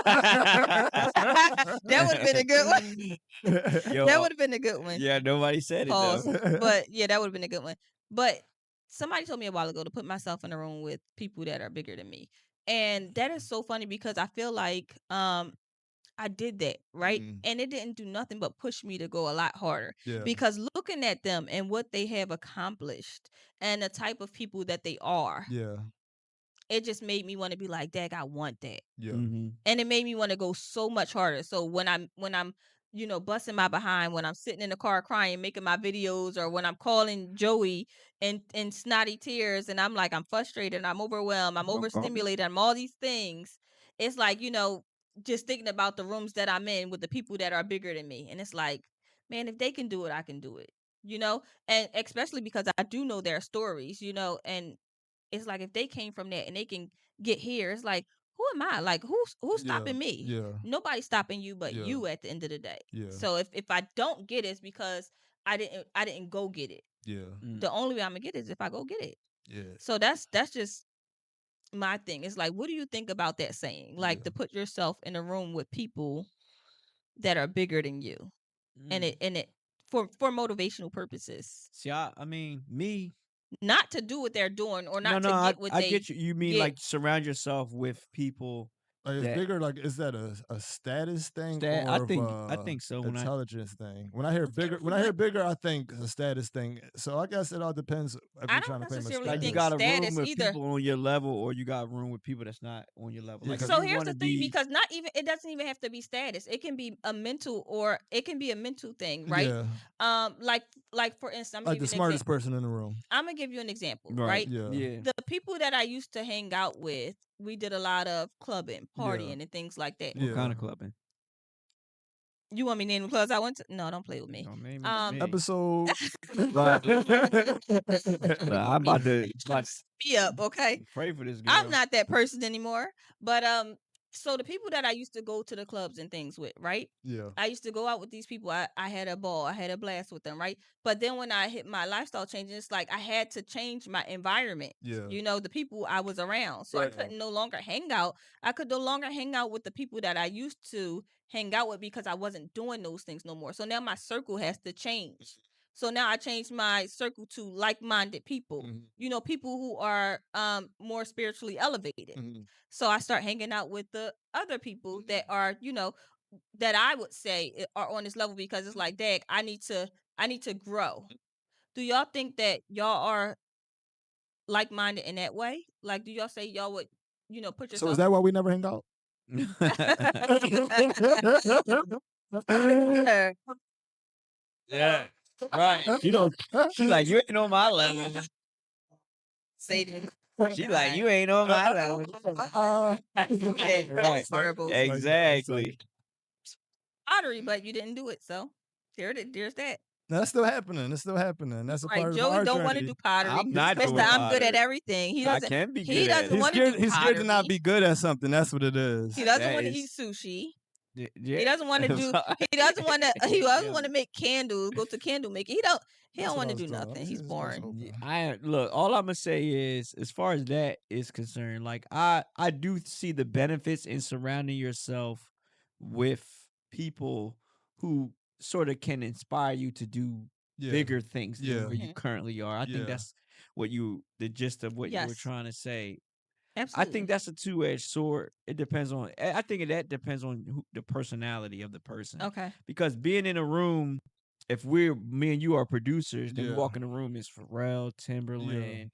[SPEAKER 3] That would have been a good one. That
[SPEAKER 1] Yo,
[SPEAKER 3] would have been a good one.
[SPEAKER 1] yeah, nobody said it though.
[SPEAKER 3] Pause. But yeah, that would have been a good one. But somebody told me a while ago to put myself in a room with people that are bigger than me. And that is so funny because I feel like I did that, right?
[SPEAKER 2] Mm,
[SPEAKER 3] And it didn't do nothing but push me to go a lot harder.
[SPEAKER 2] yeah.
[SPEAKER 3] Because looking at them and what they have accomplished and the type of people that they are,
[SPEAKER 2] Yeah.
[SPEAKER 3] it just made me want to be like, Dag, I want that.
[SPEAKER 2] Yeah.
[SPEAKER 1] Mm-hmm.
[SPEAKER 3] And it made me want to go so much harder. So when I'm busting my behind, when I'm sitting in the car crying, making my videos, or when I'm calling Joey in snotty tears, and I'm like, I'm frustrated, I'm overwhelmed, I'm overstimulated, I'm all these things. It's like, just thinking about the rooms that I'm in with the people that are bigger than me. And it's like, man, if they can do it, I can do it. And especially because I do know their stories, and it's like if they came from that and they can get here, it's like, who am I? Like who's
[SPEAKER 2] Yeah.
[SPEAKER 3] stopping me?
[SPEAKER 2] Yeah.
[SPEAKER 3] Nobody's stopping you but
[SPEAKER 2] Yeah.
[SPEAKER 3] you at the end of the day.
[SPEAKER 2] Yeah.
[SPEAKER 3] So if I don't get it, it's because I didn't go get it.
[SPEAKER 2] Yeah.
[SPEAKER 3] The only way I'm gonna get it is if I go get it.
[SPEAKER 2] Yeah.
[SPEAKER 3] So that's just my thing. It's like, what do you think about that saying? Like
[SPEAKER 2] Yeah.
[SPEAKER 3] to put yourself in a room with people that are bigger than you, and it for motivational purposes,
[SPEAKER 1] See, I mean, me.
[SPEAKER 3] not to do what they're doing or
[SPEAKER 1] No,
[SPEAKER 3] not
[SPEAKER 1] no,
[SPEAKER 3] to
[SPEAKER 1] I
[SPEAKER 3] get what
[SPEAKER 1] I
[SPEAKER 3] they
[SPEAKER 1] get you. You mean
[SPEAKER 3] get.
[SPEAKER 1] like surround yourself with people
[SPEAKER 2] Like, it's
[SPEAKER 1] that
[SPEAKER 2] bigger. Like, is that a status thing
[SPEAKER 1] stat.
[SPEAKER 2] or
[SPEAKER 1] I think so. When I
[SPEAKER 2] intelligence thing? When I hear
[SPEAKER 3] I think
[SPEAKER 2] bigger,
[SPEAKER 3] we
[SPEAKER 2] when I hear
[SPEAKER 3] went-
[SPEAKER 2] bigger, I think it's a status thing. So I guess it all depends if
[SPEAKER 3] I
[SPEAKER 2] you're
[SPEAKER 3] don't
[SPEAKER 2] trying to claim a
[SPEAKER 3] necessarily
[SPEAKER 1] like you
[SPEAKER 3] think
[SPEAKER 2] status.
[SPEAKER 1] got a room
[SPEAKER 3] status
[SPEAKER 1] with
[SPEAKER 3] either.
[SPEAKER 1] people on your level, or you got a room with people that's not on your level.
[SPEAKER 2] Yeah,
[SPEAKER 1] Like if
[SPEAKER 3] So
[SPEAKER 1] you
[SPEAKER 3] here's
[SPEAKER 1] want
[SPEAKER 3] the
[SPEAKER 1] to
[SPEAKER 3] thing,
[SPEAKER 1] be,
[SPEAKER 3] because not even it doesn't even have to be status. It can be a mental, or it can be a mental thing, right?
[SPEAKER 2] Yeah,
[SPEAKER 3] Like for instance, I'm gonna
[SPEAKER 2] like
[SPEAKER 3] give
[SPEAKER 2] the
[SPEAKER 3] you an example.
[SPEAKER 2] smartest person in the room.
[SPEAKER 3] I'm gonna give you an example,
[SPEAKER 1] right?
[SPEAKER 3] right?
[SPEAKER 2] Yeah,
[SPEAKER 1] Yeah.
[SPEAKER 3] The people that I used to hang out with, we did a lot of clubbing,
[SPEAKER 2] yeah,
[SPEAKER 3] partying, and things like that.
[SPEAKER 1] What
[SPEAKER 2] yeah.
[SPEAKER 1] kind of clubbing?
[SPEAKER 3] You want me to name the clubs I went to? No, don't play with me.
[SPEAKER 1] Don't name it to me.
[SPEAKER 2] Episode.
[SPEAKER 1] Look, I'm about to
[SPEAKER 3] Be up, okay?
[SPEAKER 1] pray for this girl.
[SPEAKER 3] I'm not that person anymore. But So the people that I used to go to the clubs and things with, right?
[SPEAKER 2] Yeah.
[SPEAKER 3] I used to go out with these people. I had a ball. I had a blast with them, right? But then when I hit my lifestyle changes, it's like I had to change my environment.
[SPEAKER 2] Yeah.
[SPEAKER 3] You know, the people I was around. So I couldn't no longer hang out. I could no longer hang out with the people that I used to hang out with because I wasn't doing those things no more. So now my circle has to change. So now I changed my circle to like-minded people.
[SPEAKER 2] Mhm.
[SPEAKER 3] You know, people who are more spiritually elevated.
[SPEAKER 2] Mhm.
[SPEAKER 3] So I start hanging out with the other people that are, you know, that I would say are on this level because it's like, dang, I need to grow. Do y'all think that y'all are like-minded in that way? Like, do y'all say y'all would, you know, put
[SPEAKER 2] So
[SPEAKER 3] yourself?
[SPEAKER 2] is that why we never hang out?
[SPEAKER 1] Yeah. Right. You don't. She's like, you ain't on my level.
[SPEAKER 3] Say that.
[SPEAKER 1] She's like, you ain't on my level. Right.
[SPEAKER 3] Horrible.
[SPEAKER 1] Exactly.
[SPEAKER 3] Pottery, but you didn't do it. So there's that.
[SPEAKER 2] That's still happening. It's still happening. That's a
[SPEAKER 3] Right.
[SPEAKER 2] part of
[SPEAKER 3] Joey
[SPEAKER 2] our
[SPEAKER 3] don't want to
[SPEAKER 2] journey.
[SPEAKER 3] do pottery.
[SPEAKER 1] I'm not
[SPEAKER 3] Mr.
[SPEAKER 1] doing
[SPEAKER 3] I'm good at
[SPEAKER 1] pottery.
[SPEAKER 3] everything. He
[SPEAKER 1] I
[SPEAKER 3] doesn't.
[SPEAKER 1] can be
[SPEAKER 3] He
[SPEAKER 1] good at
[SPEAKER 3] doesn't
[SPEAKER 1] it.
[SPEAKER 2] He's
[SPEAKER 3] want to do
[SPEAKER 2] scared. He's scared to not
[SPEAKER 3] pottery.
[SPEAKER 2] be good at something. That's what it is.
[SPEAKER 3] He doesn't
[SPEAKER 1] That
[SPEAKER 3] want to
[SPEAKER 1] is-
[SPEAKER 3] eat sushi.
[SPEAKER 1] Yeah.
[SPEAKER 3] He doesn't want to do. He doesn't want to. He doesn't want to make candles. Go to candle making. He don't
[SPEAKER 2] That's what
[SPEAKER 3] want
[SPEAKER 2] I
[SPEAKER 3] to
[SPEAKER 2] was
[SPEAKER 3] do
[SPEAKER 2] doing.
[SPEAKER 3] nothing.
[SPEAKER 2] Let's
[SPEAKER 3] He's
[SPEAKER 2] see this place
[SPEAKER 3] boring.
[SPEAKER 2] open.
[SPEAKER 1] I look. All I'm gonna say is, as far as that is concerned, like I do see the benefits in surrounding yourself with people who sort of can inspire you to do
[SPEAKER 2] Yeah.
[SPEAKER 1] bigger things than
[SPEAKER 2] Yeah.
[SPEAKER 1] where you currently are. I
[SPEAKER 2] Yeah.
[SPEAKER 1] think that's the gist of what you were
[SPEAKER 3] Yes.
[SPEAKER 1] trying to say.
[SPEAKER 3] Absolutely.
[SPEAKER 1] I think that's a two-edged sword. It depends on. I think that depends on the personality of the person.
[SPEAKER 3] Okay.
[SPEAKER 1] Because being in a room, if me and you are producers, then we
[SPEAKER 2] Yeah.
[SPEAKER 1] walk in the room, it's Pharrell, Timberland,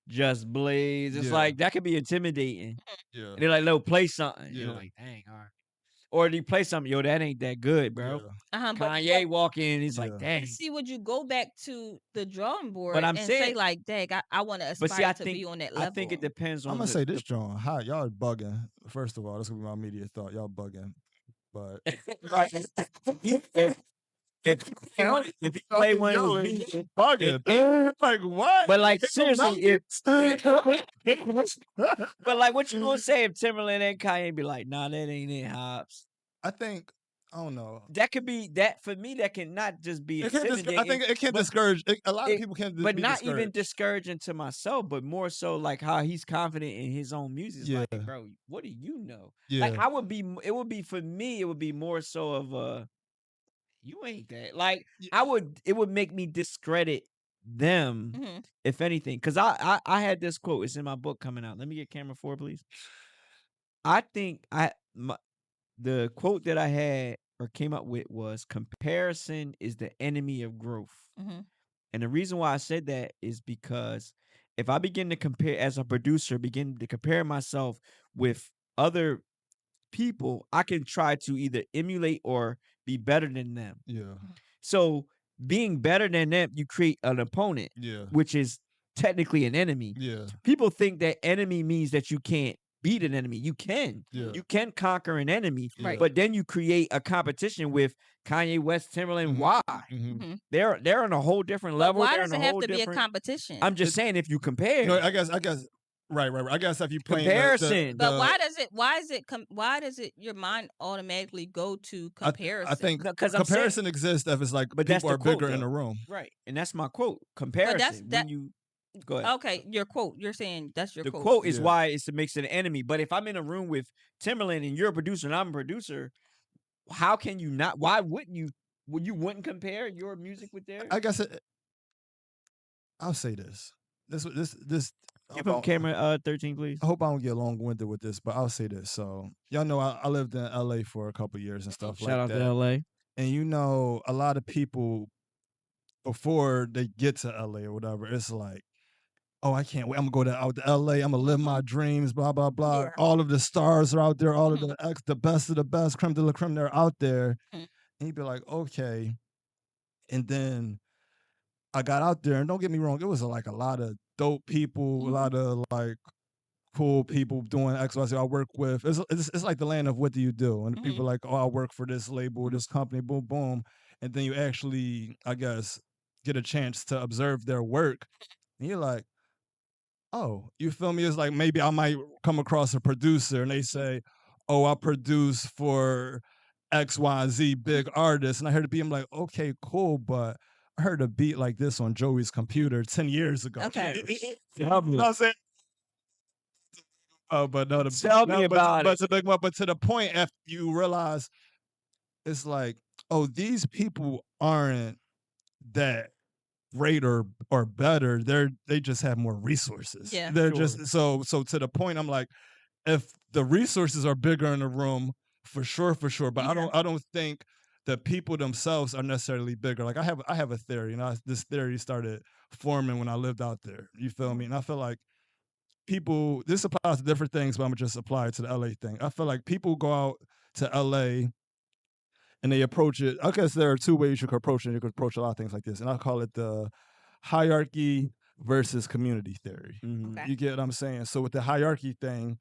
[SPEAKER 1] Just Blaze. It's
[SPEAKER 2] Yeah.
[SPEAKER 1] like that could be intimidating.
[SPEAKER 2] Yeah.
[SPEAKER 1] And they're like, "No, play something."
[SPEAKER 2] Yeah.
[SPEAKER 1] You're like, "Dang, all right." Or do you play something? Yo, that ain't that good, bro.
[SPEAKER 2] Yeah.
[SPEAKER 3] But
[SPEAKER 1] Kanye walk in, he's like,
[SPEAKER 2] Yeah.
[SPEAKER 1] "Dang."
[SPEAKER 3] see, would you go back to the drawing board
[SPEAKER 1] But I'm
[SPEAKER 3] and say
[SPEAKER 1] saying,
[SPEAKER 3] like, "Dang, I want to
[SPEAKER 1] but see,
[SPEAKER 3] aspire
[SPEAKER 1] I
[SPEAKER 3] to
[SPEAKER 1] think
[SPEAKER 3] be on that
[SPEAKER 1] I
[SPEAKER 3] level"?
[SPEAKER 1] think it depends
[SPEAKER 2] I'm
[SPEAKER 1] on
[SPEAKER 2] gonna say this,
[SPEAKER 1] the
[SPEAKER 2] John. Hi, y'all are bugging. First of all, that's gonna be my immediate thought. Y'all bugging. But
[SPEAKER 1] right. If if you play one, it was me.
[SPEAKER 2] bugging. Like what?
[SPEAKER 1] But like seriously, if but like what you gonna say if Timberland and Kanye be like, nah, that ain't it, Hobbs?
[SPEAKER 2] I think I don't know.
[SPEAKER 1] That could be that for me. That can not just be
[SPEAKER 2] It can't
[SPEAKER 1] intimidating.
[SPEAKER 2] I think it can
[SPEAKER 1] but-
[SPEAKER 2] discourage. A lot of
[SPEAKER 1] it-
[SPEAKER 2] people can
[SPEAKER 1] but
[SPEAKER 2] be
[SPEAKER 1] not even
[SPEAKER 2] discouraged.
[SPEAKER 1] discouraging to myself, but more so like how he's confident in his own music. It's
[SPEAKER 2] Yeah.
[SPEAKER 1] like, bro, what do you know?
[SPEAKER 2] Yeah.
[SPEAKER 1] Like I would be. It would be for me. It would be more so of you ain't that. Like
[SPEAKER 2] Yeah.
[SPEAKER 1] it would make me discredit them,
[SPEAKER 3] Mhm.
[SPEAKER 1] if anything. Because I had this quote. It's in my book coming out. Let me get camera 4, please. I think the quote that I had or came up with was comparison is the enemy of growth.
[SPEAKER 3] Mhm.
[SPEAKER 1] And the reason why I said that is because if I begin to compare as a producer, begin to compare myself with other people, I can try to either emulate or be better than them.
[SPEAKER 2] Yeah.
[SPEAKER 1] So being better than them, you create an opponent,
[SPEAKER 2] Yeah.
[SPEAKER 1] which is technically an enemy.
[SPEAKER 2] Yeah.
[SPEAKER 1] People think that enemy means that you can't beat an enemy. You can.
[SPEAKER 2] Yeah.
[SPEAKER 1] You can conquer an enemy.
[SPEAKER 3] Right.
[SPEAKER 1] But then you create a competition with Kanye West, Timberland.
[SPEAKER 2] Mhm.
[SPEAKER 1] Why?
[SPEAKER 2] Mhm.
[SPEAKER 3] Mhm.
[SPEAKER 1] They're on a whole different
[SPEAKER 3] But
[SPEAKER 1] level.
[SPEAKER 3] why
[SPEAKER 1] They're
[SPEAKER 3] does
[SPEAKER 1] on
[SPEAKER 3] it
[SPEAKER 1] a
[SPEAKER 3] have
[SPEAKER 1] whole
[SPEAKER 3] to be a
[SPEAKER 1] different.
[SPEAKER 3] competition?
[SPEAKER 1] I'm just saying if you compare.
[SPEAKER 2] No, I guess. Right. I guess if you play
[SPEAKER 1] Comparison.
[SPEAKER 3] But why does it your mind automatically go to comparison?
[SPEAKER 2] I think
[SPEAKER 1] No, 'cause I'm saying-
[SPEAKER 2] comparison exists if it's like
[SPEAKER 1] But that's
[SPEAKER 2] people
[SPEAKER 1] the
[SPEAKER 2] are
[SPEAKER 1] quote,
[SPEAKER 2] bigger in
[SPEAKER 1] though.
[SPEAKER 2] the room.
[SPEAKER 1] Right. And that's my quote. Comparison.
[SPEAKER 3] that-
[SPEAKER 1] When you go ahead.
[SPEAKER 3] Okay, your quote. You're saying that's your
[SPEAKER 1] The
[SPEAKER 3] quote.
[SPEAKER 1] quote is
[SPEAKER 2] Yeah.
[SPEAKER 1] why it makes it an enemy. But if I'm in a room with Timberland and you're a producer and I'm a producer, how can you not? Why wouldn't you? You wouldn't compare your music with theirs?
[SPEAKER 2] I guess I'll say this. This.
[SPEAKER 1] Give him camera 13, please.
[SPEAKER 2] I hope I don't get long winded with this, but I'll say this. So y'all know I lived in LA for a couple years and stuff
[SPEAKER 1] Shout
[SPEAKER 2] like
[SPEAKER 1] out
[SPEAKER 2] that.
[SPEAKER 1] to LA.
[SPEAKER 2] And you know, a lot of people before they get to LA or whatever, it's like, oh, I can't wait. I'm gonna go out to LA. I'm gonna live my dreams. Blah blah blah.
[SPEAKER 3] Yeah.
[SPEAKER 2] All of the stars are out there. All of
[SPEAKER 3] Mhm.
[SPEAKER 2] the best of the best, creme de la creme. They're out there.
[SPEAKER 3] Mhm.
[SPEAKER 2] And you'd be like, okay. And then I got out there, and don't get me wrong, it was like a lot of dope people, a lot of like cool people doing X, Y, Z I work with. It's like the land of what do you do? And people are like, oh, I work for this label, this company, boom, boom. And then you actually, I guess, get a chance to observe their work. And you're like, oh, you feel me? It's like maybe I might come across a producer and they say, oh, I produce for X, Y, and Z big artists, and I heard a beat. I'm like, okay, cool, but I heard a beat like this on Joey's computer 10 years ago.
[SPEAKER 3] Okay.
[SPEAKER 2] You know what I'm saying? Oh, but no,
[SPEAKER 1] Tell me about
[SPEAKER 2] but
[SPEAKER 1] it.
[SPEAKER 2] but to the point, after you realize it's like, oh, these people aren't that great or better. They just have more resources.
[SPEAKER 3] Yeah.
[SPEAKER 2] They're
[SPEAKER 1] Sure.
[SPEAKER 2] just so to the point. I'm like, if the resources are bigger in the room, for sure. But
[SPEAKER 3] Yeah.
[SPEAKER 2] I don't think the people themselves are necessarily bigger. Like I have a theory, this theory started forming when I lived out there. You feel me? And I feel like people, this applies to different things, but I'm gonna just apply it to the LA thing. I feel like people go out to LA and they approach it. I guess there are two ways you could approach it. You could approach a lot of things like this, and I call it the hierarchy versus community theory.
[SPEAKER 1] Mhm.
[SPEAKER 3] Okay.
[SPEAKER 2] You get what I'm saying? So with the hierarchy thing,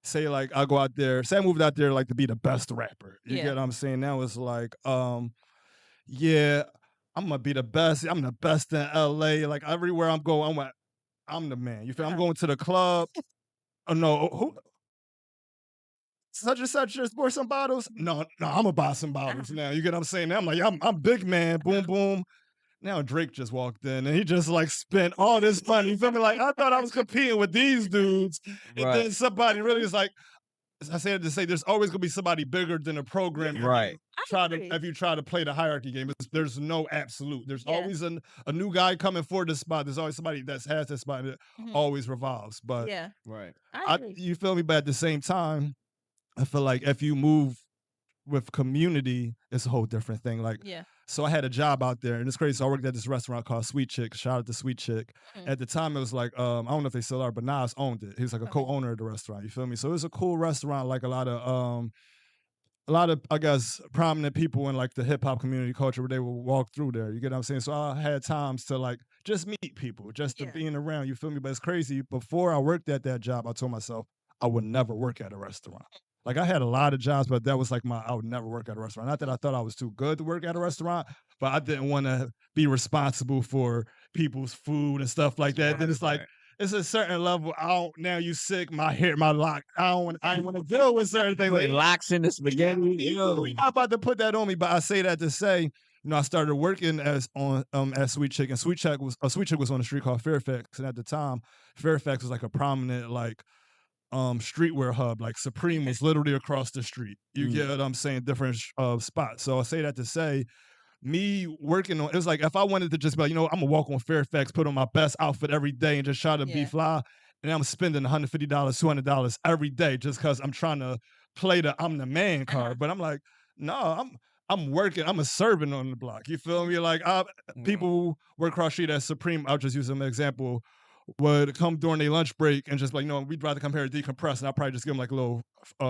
[SPEAKER 2] say like I go out there, say I moved out there like to be the best rapper. You
[SPEAKER 3] Yeah.
[SPEAKER 2] get what I'm saying? Now it's like, yeah, I'm gonna be the best. I'm the best in LA. Like everywhere I'm going, I'm the man. You feel? I'm going to the club. Oh no, who? Such and such just bought some bottles. No, I'm gonna buy some bottles now. You get what I'm saying? Now I'm like, I'm big man. Boom, boom. Now Drake just walked in and he just like spent all this money. You feel me? Like I thought I was competing with these dudes, and
[SPEAKER 1] Right.
[SPEAKER 2] then somebody really is like, I said to say, there's always gonna be somebody bigger than the program.
[SPEAKER 1] Right.
[SPEAKER 2] If you try to play the hierarchy game, there's no absolute. There's
[SPEAKER 3] Yeah.
[SPEAKER 2] always a new guy coming for the spot. There's always somebody that has this spot that always revolves. But
[SPEAKER 3] Yeah.
[SPEAKER 1] Right.
[SPEAKER 3] I agree.
[SPEAKER 2] you feel me? But at the same time, I feel like if you move with community, it's a whole different thing. Like,
[SPEAKER 3] Yeah.
[SPEAKER 2] so I had a job out there, and it's crazy. So I worked at this restaurant called Sweet Chick. Shout out to Sweet Chick.
[SPEAKER 3] Mhm.
[SPEAKER 2] At the time, it was like, I don't know if they still are, but Nas owned it. He was like a
[SPEAKER 3] Okay.
[SPEAKER 2] co-owner of the restaurant. You feel me? So it was a cool restaurant, like a lot of I guess prominent people in like the hip hop community culture where they would walk through there. You get what I'm saying? So I had times to like just meet people, just to
[SPEAKER 3] Yeah.
[SPEAKER 2] being around. You feel me? But it's crazy. Before I worked at that job, I told myself I would never work at a restaurant. Like I had a lot of jobs, but that was like I would never work at a restaurant. Not that I thought I was too good to work at a restaurant, but I didn't want to be responsible for people's food and stuff like that. Then it's like it's a certain level. I don't now you sick, my hair, my lock. I don't want to deal with certain things.
[SPEAKER 1] Putting
[SPEAKER 2] Like,
[SPEAKER 1] locks in the spaghetti. Yo.
[SPEAKER 2] I'm about to put that on me, but I say that to say, I started working as on at Sweet Chick, and Sweet Chick was on a street called Fairfax, and at the time, Fairfax was like a prominent like streetwear hub. Like Supreme was literally across the street. You get what I'm saying? Different spots. So I say that to say, me working on it was like if I wanted to just be like, I'm gonna walk on Fairfax, put on my best outfit every day, and just try to be
[SPEAKER 3] Yeah.
[SPEAKER 2] fly, and I'm spending $150, $200 every day just because I'm trying to play the I'm the man card. But I'm like, no, I'm working. I'm a servant on the block. You feel me? Like people who work across the street at Supreme. I'll just use them as an example. Would come during their lunch break and just like, we'd rather come here to decompress, and I'll probably just give them like a little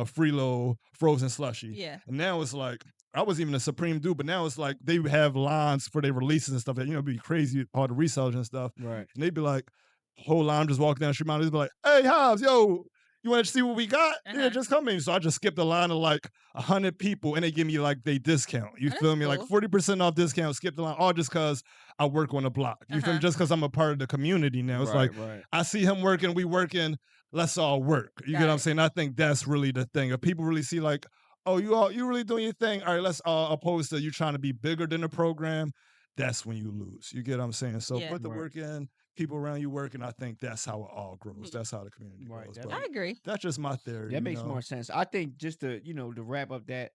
[SPEAKER 2] free little frozen slushy.
[SPEAKER 3] Yeah.
[SPEAKER 2] And now it's like I was even a Supreme dude, but now it's like they have lines for their releases and stuff that it'd be crazy, all the resellers and stuff.
[SPEAKER 1] Right.
[SPEAKER 2] And they'd be like, whole line just walking down the street, they'd be like, "Hey, Hobbs, yo, you want to see what we got? Yeah, just come in." So I just skipped a line of like 100 people, and they give me like they discount. You
[SPEAKER 3] Oh,
[SPEAKER 2] feel
[SPEAKER 3] that's
[SPEAKER 2] me? Like
[SPEAKER 3] cool.
[SPEAKER 2] 40% off discount. Skip the line, all just because I work on the block. You feel me? Just because I'm a part of the community now. It's like
[SPEAKER 1] right.
[SPEAKER 2] I see him working, we working. Let's all work. You
[SPEAKER 3] Got
[SPEAKER 2] get what I'm
[SPEAKER 3] it.
[SPEAKER 2] saying? I think that's really the thing. If people really see like, oh, you really doing your thing. All right, let's opposed to you trying to be bigger than the program. That's when you lose. You get what I'm saying? So
[SPEAKER 3] Yeah.
[SPEAKER 2] put the
[SPEAKER 1] Right.
[SPEAKER 2] work in, people around you work, and I think that's how it all grows.
[SPEAKER 3] Mhm.
[SPEAKER 2] That's how the community
[SPEAKER 1] Right,
[SPEAKER 2] grows.
[SPEAKER 1] that
[SPEAKER 2] But
[SPEAKER 3] I agree.
[SPEAKER 2] that's just my theory.
[SPEAKER 1] That makes more sense. I think just to to wrap up that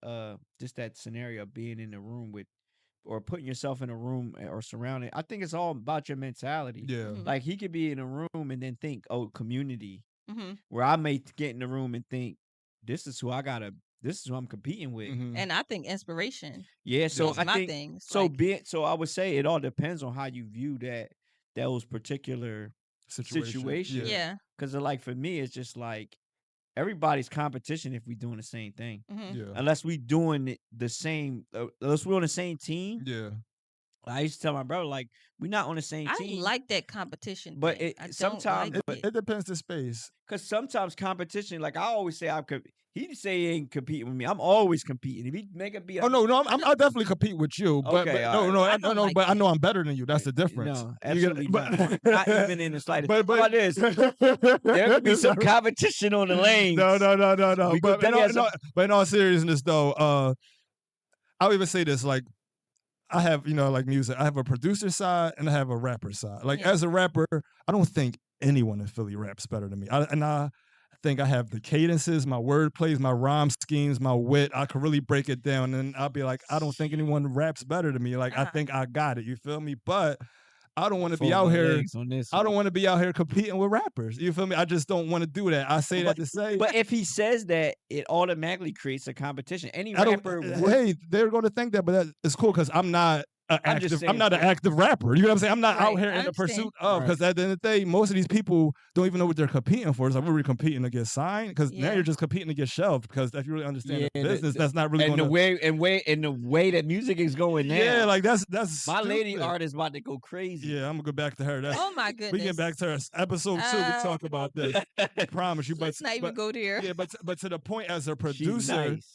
[SPEAKER 1] just that scenario of being in a room with or putting yourself in a room or surrounding. I think it's all about your mentality.
[SPEAKER 2] Yeah.
[SPEAKER 3] Mhm.
[SPEAKER 1] Like he could be in a room and then think, oh, community.
[SPEAKER 3] Hmm.
[SPEAKER 1] Where I may get in the room and think, this is who I'm competing with.
[SPEAKER 2] Mhm.
[SPEAKER 3] And I think inspiration
[SPEAKER 1] Yeah, so
[SPEAKER 3] is
[SPEAKER 1] I
[SPEAKER 3] my
[SPEAKER 1] think
[SPEAKER 3] thing. It's
[SPEAKER 1] so.
[SPEAKER 3] like,
[SPEAKER 1] So I would say it all depends on how you view those particular situations.
[SPEAKER 2] Yeah.
[SPEAKER 3] yeah.
[SPEAKER 1] Because like for me, it's just like everybody's competition if we doing the same thing.
[SPEAKER 3] Hmm.
[SPEAKER 2] Yeah.
[SPEAKER 1] Unless we doing it the same, unless we're on the same team.
[SPEAKER 2] Yeah.
[SPEAKER 1] I used to tell my brother, like, we're not on the same
[SPEAKER 3] I don't
[SPEAKER 1] team.
[SPEAKER 3] like that competition
[SPEAKER 1] But
[SPEAKER 3] thing. I don't like
[SPEAKER 1] sometimes,
[SPEAKER 3] it.
[SPEAKER 2] It depends the space.
[SPEAKER 1] because sometimes competition, like I always say, he say he ain't competing with me. I'm always competing. If he make a beat,
[SPEAKER 2] Oh no, I definitely compete with you, but
[SPEAKER 1] Okay,
[SPEAKER 2] no,
[SPEAKER 1] all
[SPEAKER 2] no,
[SPEAKER 3] I
[SPEAKER 2] I
[SPEAKER 3] don't
[SPEAKER 2] know,
[SPEAKER 3] like
[SPEAKER 2] but I
[SPEAKER 3] that.
[SPEAKER 2] know I'm better than you. That's the difference.
[SPEAKER 1] no,
[SPEAKER 2] You get-
[SPEAKER 1] absolutely
[SPEAKER 2] but-
[SPEAKER 1] not. Not even in the slightest.
[SPEAKER 2] But
[SPEAKER 1] How about this? There could be some competition on the lanes.
[SPEAKER 2] No.
[SPEAKER 1] We
[SPEAKER 2] But
[SPEAKER 1] could tell you some-
[SPEAKER 2] but in all seriousness, though, I'll even say this: like, I have, like music. I have a producer side and I have a rapper side. Like,
[SPEAKER 3] Yeah.
[SPEAKER 2] as a rapper, I don't think anyone in Philly raps better than me. I think I have the cadences, my word plays, my rhyme schemes, my wit. I can really break it down, and I'll be like, I don't think anyone raps better than me. Like, I think I got it. You feel me? But I don't want to be
[SPEAKER 1] Fold
[SPEAKER 2] out
[SPEAKER 1] my
[SPEAKER 2] here.
[SPEAKER 1] legs on this
[SPEAKER 2] I don't
[SPEAKER 1] one.
[SPEAKER 2] want to be out here competing with rappers. You feel me? I just don't want to do that. I say that to say.
[SPEAKER 1] But if he says that, it automatically creates a competition. Any
[SPEAKER 2] I don't.
[SPEAKER 1] rapper would.
[SPEAKER 2] Hey, they're going to think that, but it's cool because I'm not
[SPEAKER 1] I'm just
[SPEAKER 2] active.
[SPEAKER 1] saying
[SPEAKER 2] I'm not an
[SPEAKER 1] for-
[SPEAKER 2] active rapper. You know what I'm saying? I'm not out
[SPEAKER 3] Right,
[SPEAKER 2] here
[SPEAKER 3] I
[SPEAKER 2] in the
[SPEAKER 3] understand.
[SPEAKER 2] pursuit of, because at the end of the day, most of these people don't even know what they're competing for. It's like, we're competing to get signed, because now
[SPEAKER 3] Yeah.
[SPEAKER 2] you're just competing to get shelved. Because if you really understand the
[SPEAKER 1] Yeah,
[SPEAKER 2] business, that's not really
[SPEAKER 1] and
[SPEAKER 2] going
[SPEAKER 1] the way that music is going now.
[SPEAKER 2] Yeah, like that's
[SPEAKER 1] my lady
[SPEAKER 2] stupid.
[SPEAKER 1] art is about to go crazy.
[SPEAKER 2] Yeah, I'm gonna go back to her. That's,
[SPEAKER 3] Oh my
[SPEAKER 2] we
[SPEAKER 3] goodness.
[SPEAKER 2] get back to her episode 2. We talk about this. I promise you. But
[SPEAKER 3] Let's not even go there.
[SPEAKER 2] yeah, but to the point, as a
[SPEAKER 1] She's
[SPEAKER 2] producer,
[SPEAKER 1] nice.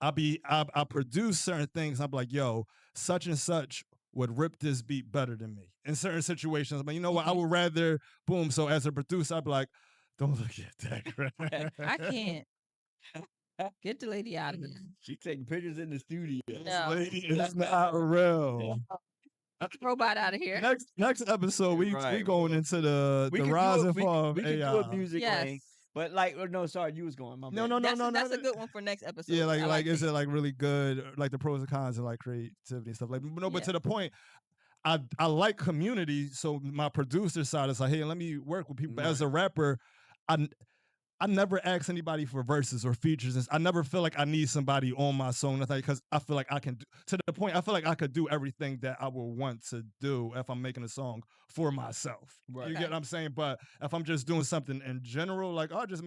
[SPEAKER 2] I produce certain things. I'm like, yo, such and such would rip this beat better than me in certain situations. But you know what? I would rather boom. So as a producer, I'd be like, don't look at that.
[SPEAKER 3] I can't. Get the lady out of here.
[SPEAKER 1] She taking pictures in the studio.
[SPEAKER 2] This
[SPEAKER 3] No.
[SPEAKER 2] lady is not real.
[SPEAKER 3] Robot out of here.
[SPEAKER 2] Next episode, we going into the rise and fall of
[SPEAKER 1] we could do
[SPEAKER 2] AI.
[SPEAKER 1] a music
[SPEAKER 3] Yes.
[SPEAKER 1] lane. But like, no, sorry, you was going. My
[SPEAKER 2] No,
[SPEAKER 1] bad.
[SPEAKER 3] That's a good one for next episode.
[SPEAKER 2] Yeah,
[SPEAKER 3] I
[SPEAKER 2] like is
[SPEAKER 3] that.
[SPEAKER 2] it like really good? Like the pros and cons of like creativity and stuff. Like no, but
[SPEAKER 3] Yeah.
[SPEAKER 2] to the point, I like community. So my producer side is like, hey, let me work with people. But as a rapper, I never ask anybody for verses or features. I never feel like I need somebody on my song, because I feel like I can to the point. I feel like I could do everything that I would want to do if I'm making a song for myself.
[SPEAKER 1] Right.
[SPEAKER 2] You get what I'm saying? But if I'm just doing something in general, like I'll just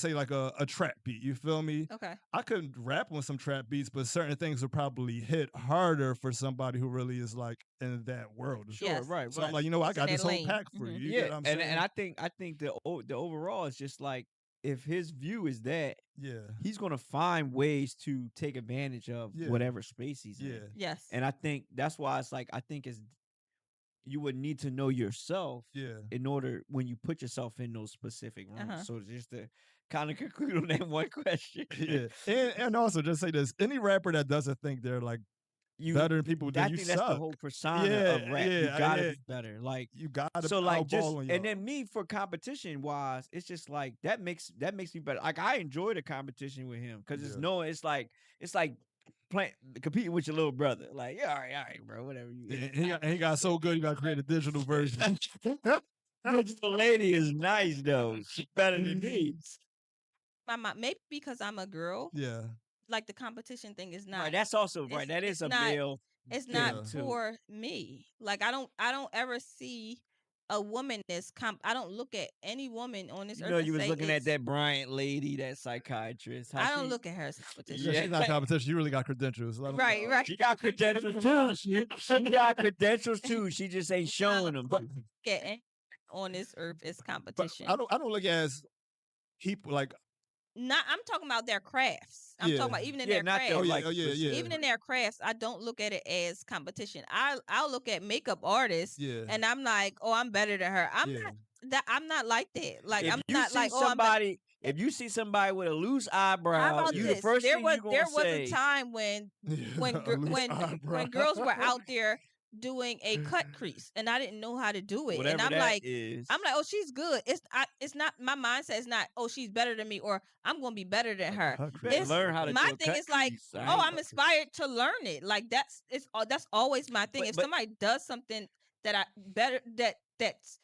[SPEAKER 2] say like a trap beat. You feel me?
[SPEAKER 3] Okay.
[SPEAKER 2] I could rap on some trap beats, but certain things would probably hit harder for somebody who really is like in that world.
[SPEAKER 1] Sure,
[SPEAKER 3] Yes.
[SPEAKER 1] right.
[SPEAKER 2] So I'm like, you know, I
[SPEAKER 3] It's in
[SPEAKER 2] got this
[SPEAKER 3] that
[SPEAKER 2] whole
[SPEAKER 3] lane.
[SPEAKER 2] pack for you.
[SPEAKER 3] Mhm.
[SPEAKER 2] You
[SPEAKER 1] Yeah,
[SPEAKER 2] get what I'm saying?
[SPEAKER 1] and I think the overall is just like, if his view is that,
[SPEAKER 2] yeah,
[SPEAKER 1] he's gonna find ways to take advantage of
[SPEAKER 2] Yeah.
[SPEAKER 1] whatever space he's in.
[SPEAKER 2] yeah,
[SPEAKER 3] Yes.
[SPEAKER 1] And I think that's why it's like, I think you would need to know yourself
[SPEAKER 2] yeah.
[SPEAKER 1] in order when you put yourself in those specific rooms.
[SPEAKER 3] Uh-huh.
[SPEAKER 1] So just to kind of conclude on that one question.
[SPEAKER 2] Yeah, and also just say this: any rapper that doesn't think they're like better than people,
[SPEAKER 1] I
[SPEAKER 2] then you
[SPEAKER 1] think that's the
[SPEAKER 2] suck.
[SPEAKER 1] whole persona
[SPEAKER 2] Yeah,
[SPEAKER 1] of rap. You
[SPEAKER 2] yeah,
[SPEAKER 1] gotta
[SPEAKER 2] yeah.
[SPEAKER 1] be better. Like,
[SPEAKER 2] You gotta
[SPEAKER 1] so like just
[SPEAKER 2] outball on
[SPEAKER 1] and
[SPEAKER 2] y'all.
[SPEAKER 1] then me for competition wise, it's just like that makes me better. Like, I enjoy the competition with him because it's like playing competing with your little brother. Like, yeah, all right, bro, whatever you.
[SPEAKER 2] Yeah, he got so good, you got to create a digital version.
[SPEAKER 1] The lady is nice though. She's better than me.
[SPEAKER 3] Maybe because I'm a girl,
[SPEAKER 2] Yeah,
[SPEAKER 3] like the competition thing is not.
[SPEAKER 1] Right, that's also right.
[SPEAKER 3] it's-
[SPEAKER 1] That is
[SPEAKER 3] it's
[SPEAKER 1] a
[SPEAKER 3] not-
[SPEAKER 1] male.
[SPEAKER 3] It's
[SPEAKER 1] thing,
[SPEAKER 3] not
[SPEAKER 1] too.
[SPEAKER 3] for me. Like I don't ever see a woman that's I don't look at any woman on this
[SPEAKER 1] You
[SPEAKER 3] earth.
[SPEAKER 1] know,
[SPEAKER 3] and
[SPEAKER 1] you was
[SPEAKER 3] say
[SPEAKER 1] looking at
[SPEAKER 3] it's-
[SPEAKER 1] that Bryant lady, that psychiatrist. How
[SPEAKER 3] I don't
[SPEAKER 1] she-
[SPEAKER 3] look at her as competition.
[SPEAKER 2] yeah, she's not competition. You really got credentials. Let 'em
[SPEAKER 3] Right,
[SPEAKER 2] know.
[SPEAKER 3] right.
[SPEAKER 1] She got credentials too. She got credentials too. She just ain't showing them.
[SPEAKER 3] Look at anyone on this earth as
[SPEAKER 2] But
[SPEAKER 3] competition.
[SPEAKER 2] I don't look at it as people like.
[SPEAKER 3] I'm talking about their crafts. I'm
[SPEAKER 2] Yeah.
[SPEAKER 3] talking about even in
[SPEAKER 1] Yeah,
[SPEAKER 3] their
[SPEAKER 1] not
[SPEAKER 3] crafts.
[SPEAKER 1] that,
[SPEAKER 2] Oh yeah,
[SPEAKER 1] like,
[SPEAKER 2] oh yeah, yeah.
[SPEAKER 3] Even in their crafts, I don't look at it as competition. I'll look at makeup artists
[SPEAKER 2] Yeah.
[SPEAKER 3] and I'm like, oh, I'm better than her.
[SPEAKER 2] Yeah.
[SPEAKER 3] I'm not like that. Like
[SPEAKER 1] If
[SPEAKER 3] I'm
[SPEAKER 1] you
[SPEAKER 3] not
[SPEAKER 1] see
[SPEAKER 3] like, oh,
[SPEAKER 1] somebody, if you see somebody with a loose
[SPEAKER 3] How
[SPEAKER 1] eyebrow,
[SPEAKER 3] about
[SPEAKER 1] you
[SPEAKER 3] this?
[SPEAKER 1] the first
[SPEAKER 3] there
[SPEAKER 1] thing
[SPEAKER 3] was
[SPEAKER 1] you gonna
[SPEAKER 3] there was
[SPEAKER 1] say.
[SPEAKER 3] a time when when
[SPEAKER 2] A loose eyebrow.
[SPEAKER 3] when girls were out there doing a cut crease and I didn't know how to do it.
[SPEAKER 1] Whatever
[SPEAKER 3] And
[SPEAKER 1] that
[SPEAKER 3] I'm
[SPEAKER 1] is.
[SPEAKER 3] like, oh, she's good. It's not my mindset is not, oh, she's better than me or I'm gonna be better than her.
[SPEAKER 2] Cut
[SPEAKER 1] You
[SPEAKER 2] crease.
[SPEAKER 1] better
[SPEAKER 3] It's
[SPEAKER 1] learn how to
[SPEAKER 3] my
[SPEAKER 1] do a
[SPEAKER 3] thing
[SPEAKER 1] cut
[SPEAKER 3] is like,
[SPEAKER 1] crease. I
[SPEAKER 3] oh,
[SPEAKER 1] ain't-
[SPEAKER 3] I'm inspired to learn it. Like that's always my thing.
[SPEAKER 1] But-
[SPEAKER 3] If
[SPEAKER 1] but-
[SPEAKER 3] somebody does something that's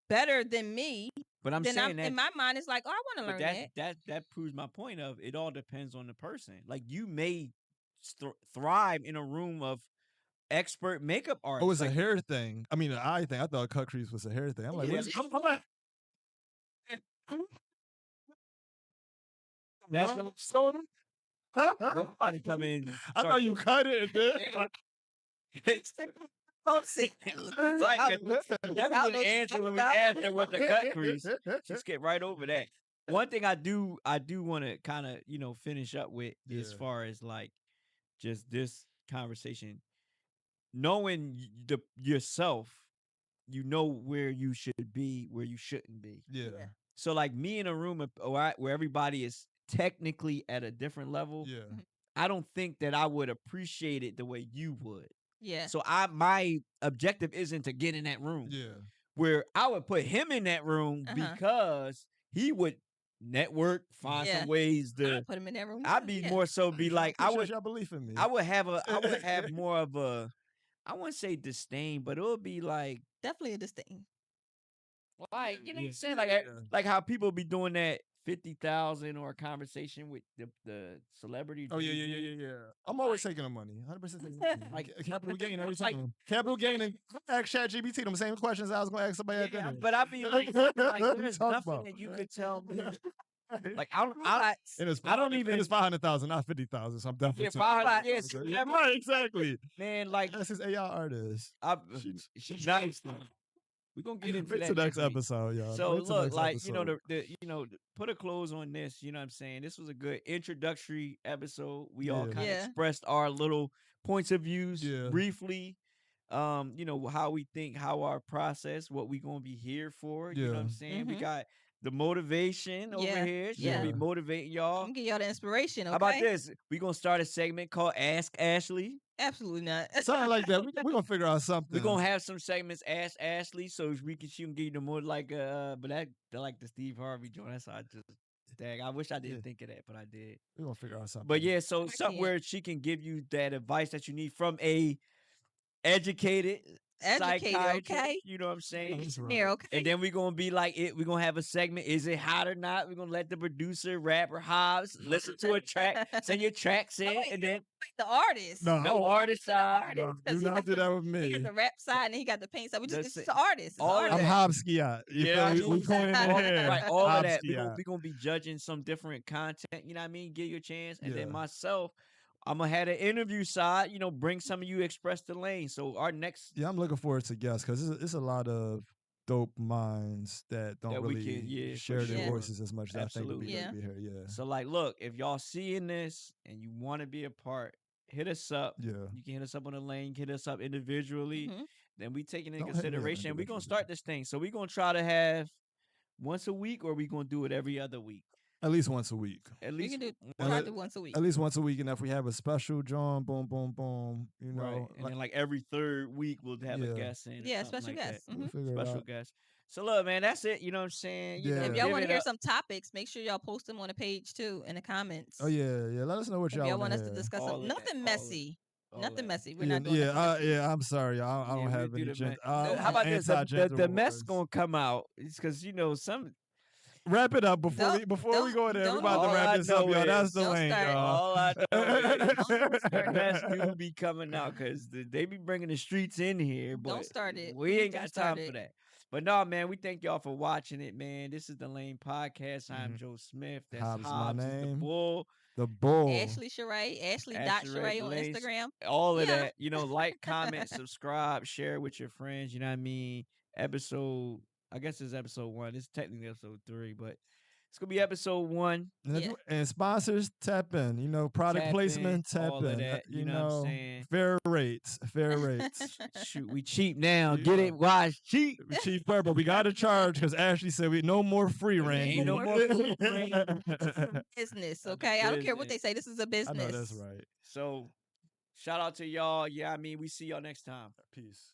[SPEAKER 3] better than me,
[SPEAKER 1] But I'm
[SPEAKER 3] then
[SPEAKER 1] saying that
[SPEAKER 3] in my mind it's like, oh, I want to
[SPEAKER 1] but
[SPEAKER 3] learn that.
[SPEAKER 1] that proves my point of it all depends on the person. Like, you may thrive in a room of expert makeup artists.
[SPEAKER 2] Oh, it's
[SPEAKER 1] like,
[SPEAKER 2] a hair thing. I mean, an eye thing. I thought cut crease was a hair thing. I'm like,
[SPEAKER 1] Yeah.
[SPEAKER 2] what is
[SPEAKER 1] That's what I'm
[SPEAKER 2] Soda?
[SPEAKER 1] Somebody come in.
[SPEAKER 2] I thought you cut it and then.
[SPEAKER 1] Like that was an answer when we asked her what the cut crease. She skipped right over that. One thing I do want to kind of finish up with as
[SPEAKER 2] Yeah.
[SPEAKER 1] far as like just this conversation, knowing yourself, you know where you should be, where you shouldn't be.
[SPEAKER 2] Yeah.
[SPEAKER 1] So like me in a room where everybody is technically at a different level,
[SPEAKER 2] Yeah.
[SPEAKER 1] I don't think that I would appreciate it the way you would.
[SPEAKER 3] Yeah.
[SPEAKER 1] So my objective isn't to get in that room.
[SPEAKER 2] Yeah.
[SPEAKER 1] Where I would put him in that room because he would network, find
[SPEAKER 3] Yeah.
[SPEAKER 1] some ways
[SPEAKER 3] I
[SPEAKER 1] to.
[SPEAKER 3] put him in that room.
[SPEAKER 1] I'd
[SPEAKER 3] too,
[SPEAKER 1] be
[SPEAKER 3] yeah.
[SPEAKER 1] more so be like I
[SPEAKER 2] Appreciate
[SPEAKER 1] would
[SPEAKER 2] y'all belief in me.
[SPEAKER 1] I would have more of a, I wouldn't say disdain, but it would be like
[SPEAKER 3] Definitely a disdain.
[SPEAKER 1] you know what I'm saying? Like how people be doing that 50,000 or a conversation with the celebrity.
[SPEAKER 2] Oh yeah,
[SPEAKER 1] dudes
[SPEAKER 2] yeah, yeah,
[SPEAKER 1] in.
[SPEAKER 2] yeah, yeah. I'm always taking the money. 100% taking the money.
[SPEAKER 1] Like-
[SPEAKER 2] capital gain every time. Capital gain and ask ChatGPT them same questions I was gonna ask somebody at
[SPEAKER 1] Yeah,
[SPEAKER 2] dinner.
[SPEAKER 1] but I be like
[SPEAKER 2] What you
[SPEAKER 1] there's
[SPEAKER 2] talking
[SPEAKER 1] nothing
[SPEAKER 2] about?
[SPEAKER 1] that you could tell me. Like
[SPEAKER 2] and it's
[SPEAKER 1] I don't even.
[SPEAKER 2] and it's 500,000, not 50,000. So I'm definitely
[SPEAKER 1] Yeah,
[SPEAKER 2] talking
[SPEAKER 1] 500,
[SPEAKER 2] about
[SPEAKER 1] yes,
[SPEAKER 2] it.
[SPEAKER 1] yeah,
[SPEAKER 2] Right, exactly.
[SPEAKER 1] man, like
[SPEAKER 2] That's his AI artist.
[SPEAKER 1] she's nice. We're gonna get into
[SPEAKER 2] Wait
[SPEAKER 1] that
[SPEAKER 2] till next
[SPEAKER 1] week.
[SPEAKER 2] episode, y'all.
[SPEAKER 1] So
[SPEAKER 2] Wait till
[SPEAKER 1] look,
[SPEAKER 2] next
[SPEAKER 1] like
[SPEAKER 2] episode.
[SPEAKER 1] put a close on this. You know what I'm saying? This was a good introductory episode. We all
[SPEAKER 2] Yeah.
[SPEAKER 1] kind of
[SPEAKER 3] Yeah.
[SPEAKER 1] expressed our little points of views
[SPEAKER 2] Yeah.
[SPEAKER 1] briefly. How we think, how our process, what we gonna be here for. You know what I'm
[SPEAKER 2] Yeah.
[SPEAKER 1] saying? We
[SPEAKER 3] Mhm.
[SPEAKER 1] got the motivation over
[SPEAKER 3] Yeah.
[SPEAKER 1] here. She's
[SPEAKER 3] Yeah.
[SPEAKER 1] gonna be
[SPEAKER 2] Yeah.
[SPEAKER 1] motivating
[SPEAKER 3] I'm
[SPEAKER 1] y'all.
[SPEAKER 3] gonna give y'all the inspiration. Okay.
[SPEAKER 1] How about this? We gonna start a segment called Ask Ashley.
[SPEAKER 3] Absolutely not.
[SPEAKER 2] Something like that. We're gonna figure out something.
[SPEAKER 1] We're gonna have some segments Ask Ashley, so she can give you the more like but that like the Steve Harvey joint. That's how I just dang. I wish I didn't think of that, but I did.
[SPEAKER 2] We're gonna figure out something.
[SPEAKER 1] But yeah, so
[SPEAKER 3] I
[SPEAKER 1] something
[SPEAKER 3] can't.
[SPEAKER 1] where she can give you that advice that you need from a educated psychiatrist.
[SPEAKER 3] okay?
[SPEAKER 1] You know what I'm saying?
[SPEAKER 2] That's right.
[SPEAKER 3] Here, okay.
[SPEAKER 1] And then we're gonna be like we're gonna have a segment. Is it hot or not? We're gonna let the producer, rapper Hobbs, listen to a track, send your tracks in,
[SPEAKER 3] wait.
[SPEAKER 1] and then
[SPEAKER 3] The artist.
[SPEAKER 1] no artist side.
[SPEAKER 2] No,
[SPEAKER 3] Because
[SPEAKER 2] do
[SPEAKER 3] he
[SPEAKER 2] not do that with
[SPEAKER 3] He
[SPEAKER 2] me.
[SPEAKER 3] got the rap side and he got the paint side. It's
[SPEAKER 1] Listen,
[SPEAKER 3] just the artist. It's
[SPEAKER 1] all
[SPEAKER 3] the
[SPEAKER 1] of
[SPEAKER 2] I'm
[SPEAKER 3] artist.
[SPEAKER 2] Hobbsismyname. You
[SPEAKER 1] Yeah,
[SPEAKER 2] feel me? We coining it
[SPEAKER 3] all-
[SPEAKER 2] here.
[SPEAKER 1] Right, all of that. We're
[SPEAKER 2] Hobbsismyname.
[SPEAKER 1] gonna be judging some different content. You know what I mean? Give you a chance, and then
[SPEAKER 2] Yeah.
[SPEAKER 1] myself, I'm gonna have an interview side. Bring some of you express the lane. So our next
[SPEAKER 2] Yeah, I'm looking forward to guests because it's a lot of dope minds that don't
[SPEAKER 1] That we
[SPEAKER 2] really
[SPEAKER 1] can- for
[SPEAKER 2] share their
[SPEAKER 1] sure.
[SPEAKER 2] voices as much as I think would be
[SPEAKER 1] Absolutely.
[SPEAKER 2] good to be here. Yeah.
[SPEAKER 1] So like, look, if y'all seeing this and you want to be a part, hit us up.
[SPEAKER 2] Yeah.
[SPEAKER 1] You can hit us up on the lane, hit us up individually.
[SPEAKER 3] Mhm.
[SPEAKER 1] Then we taking in
[SPEAKER 2] Don't hit me up
[SPEAKER 1] consideration. We're gonna
[SPEAKER 2] individually.
[SPEAKER 1] start this thing. So we're gonna try to have once a week, or we gonna do it every other week.
[SPEAKER 2] At least once a week.
[SPEAKER 1] At
[SPEAKER 3] We
[SPEAKER 1] least
[SPEAKER 3] can do
[SPEAKER 2] And
[SPEAKER 3] try
[SPEAKER 2] let-
[SPEAKER 3] to do once a week.
[SPEAKER 2] At least once a week, and if we have a special John, boom, boom, boom, you know,
[SPEAKER 1] right. And then like every third week we'll have
[SPEAKER 2] Yeah.
[SPEAKER 1] a guest in. or
[SPEAKER 3] Yeah,
[SPEAKER 1] something
[SPEAKER 3] special
[SPEAKER 1] like
[SPEAKER 3] guest.
[SPEAKER 1] that.
[SPEAKER 2] we'll
[SPEAKER 3] Mhm.
[SPEAKER 2] figure it
[SPEAKER 1] Special
[SPEAKER 2] out.
[SPEAKER 1] guest. So look, man, that's it. You know what I'm saying?
[SPEAKER 2] Yeah.
[SPEAKER 3] If y'all
[SPEAKER 1] give
[SPEAKER 3] want
[SPEAKER 1] it
[SPEAKER 3] to hear
[SPEAKER 1] up.
[SPEAKER 3] some topics, make sure y'all post them on the page too in the comments.
[SPEAKER 2] Oh yeah, yeah. Let us know what
[SPEAKER 3] If
[SPEAKER 2] y'all
[SPEAKER 3] y'all want us to
[SPEAKER 2] hear.
[SPEAKER 3] discuss
[SPEAKER 1] All
[SPEAKER 3] something,
[SPEAKER 1] of that,
[SPEAKER 3] nothing
[SPEAKER 1] all of
[SPEAKER 3] messy.
[SPEAKER 1] All
[SPEAKER 3] Nothing
[SPEAKER 1] that.
[SPEAKER 3] messy. We're
[SPEAKER 2] Yeah,
[SPEAKER 3] not doing
[SPEAKER 2] yeah,
[SPEAKER 3] nothing messy.
[SPEAKER 2] yeah. I'm sorry, I
[SPEAKER 1] Yeah,
[SPEAKER 2] don't
[SPEAKER 1] we
[SPEAKER 2] have
[SPEAKER 1] do
[SPEAKER 2] any.
[SPEAKER 1] the mess.
[SPEAKER 3] No,
[SPEAKER 1] How about this? The
[SPEAKER 2] anti-gender
[SPEAKER 1] mess
[SPEAKER 2] words.
[SPEAKER 1] gonna come out. It's because some.
[SPEAKER 2] Wrap it up before we
[SPEAKER 3] Don't-
[SPEAKER 2] go there. We're
[SPEAKER 3] don't-
[SPEAKER 2] about to
[SPEAKER 1] All
[SPEAKER 2] wrap
[SPEAKER 1] I
[SPEAKER 2] this up,
[SPEAKER 1] know
[SPEAKER 2] y'all. That's
[SPEAKER 1] is-
[SPEAKER 2] the
[SPEAKER 3] Don't
[SPEAKER 2] lane,
[SPEAKER 3] start.
[SPEAKER 2] y'all.
[SPEAKER 1] All I know is the
[SPEAKER 3] Don't
[SPEAKER 1] mess do be coming out because they be bringing the streets in here. But
[SPEAKER 3] Don't start it.
[SPEAKER 1] We
[SPEAKER 3] Please
[SPEAKER 1] ain't
[SPEAKER 3] don't
[SPEAKER 1] got
[SPEAKER 3] start
[SPEAKER 1] time for
[SPEAKER 3] it.
[SPEAKER 1] that. But no, man, we thank y'all for watching it, man. This is the Lane Podcast. I'm
[SPEAKER 2] Mhm.
[SPEAKER 1] Joe Smith. That's
[SPEAKER 2] Hobbs is my
[SPEAKER 1] Hobbs is the
[SPEAKER 2] name.
[SPEAKER 1] Bull.
[SPEAKER 2] The bull.
[SPEAKER 3] Ashley Sharae, Ashley.Sharae on
[SPEAKER 1] Lace,
[SPEAKER 3] Instagram.
[SPEAKER 1] all of
[SPEAKER 3] Yeah.
[SPEAKER 1] that. Like, comment, subscribe, share with your friends. You know what I mean? Episode, I guess it's episode 1. It's technically episode 3, but it's gonna be episode 1.
[SPEAKER 2] And, if
[SPEAKER 3] Yeah.
[SPEAKER 2] you- and sponsors tap in. Product
[SPEAKER 1] Tap
[SPEAKER 2] placement
[SPEAKER 1] in,
[SPEAKER 2] tap
[SPEAKER 1] all of
[SPEAKER 2] in.
[SPEAKER 1] that, you know what I'm saying?
[SPEAKER 2] Fair rates. Fair rates.
[SPEAKER 1] Shoot, we cheap now.
[SPEAKER 2] We
[SPEAKER 1] Get
[SPEAKER 2] are.
[SPEAKER 1] it? Why it's cheap?
[SPEAKER 2] We cheap fair, but we got to charge because Ashley said we no more free
[SPEAKER 1] Ain't
[SPEAKER 2] ranking.
[SPEAKER 1] no more free ranking.
[SPEAKER 3] Business,
[SPEAKER 1] That's a
[SPEAKER 3] okay? I don't care what they
[SPEAKER 1] business.
[SPEAKER 3] say. This is a
[SPEAKER 2] I
[SPEAKER 3] business.
[SPEAKER 2] know that's right.
[SPEAKER 1] So, shout out to y'all. Yeah, I mean, we see y'all next time.
[SPEAKER 2] Peace.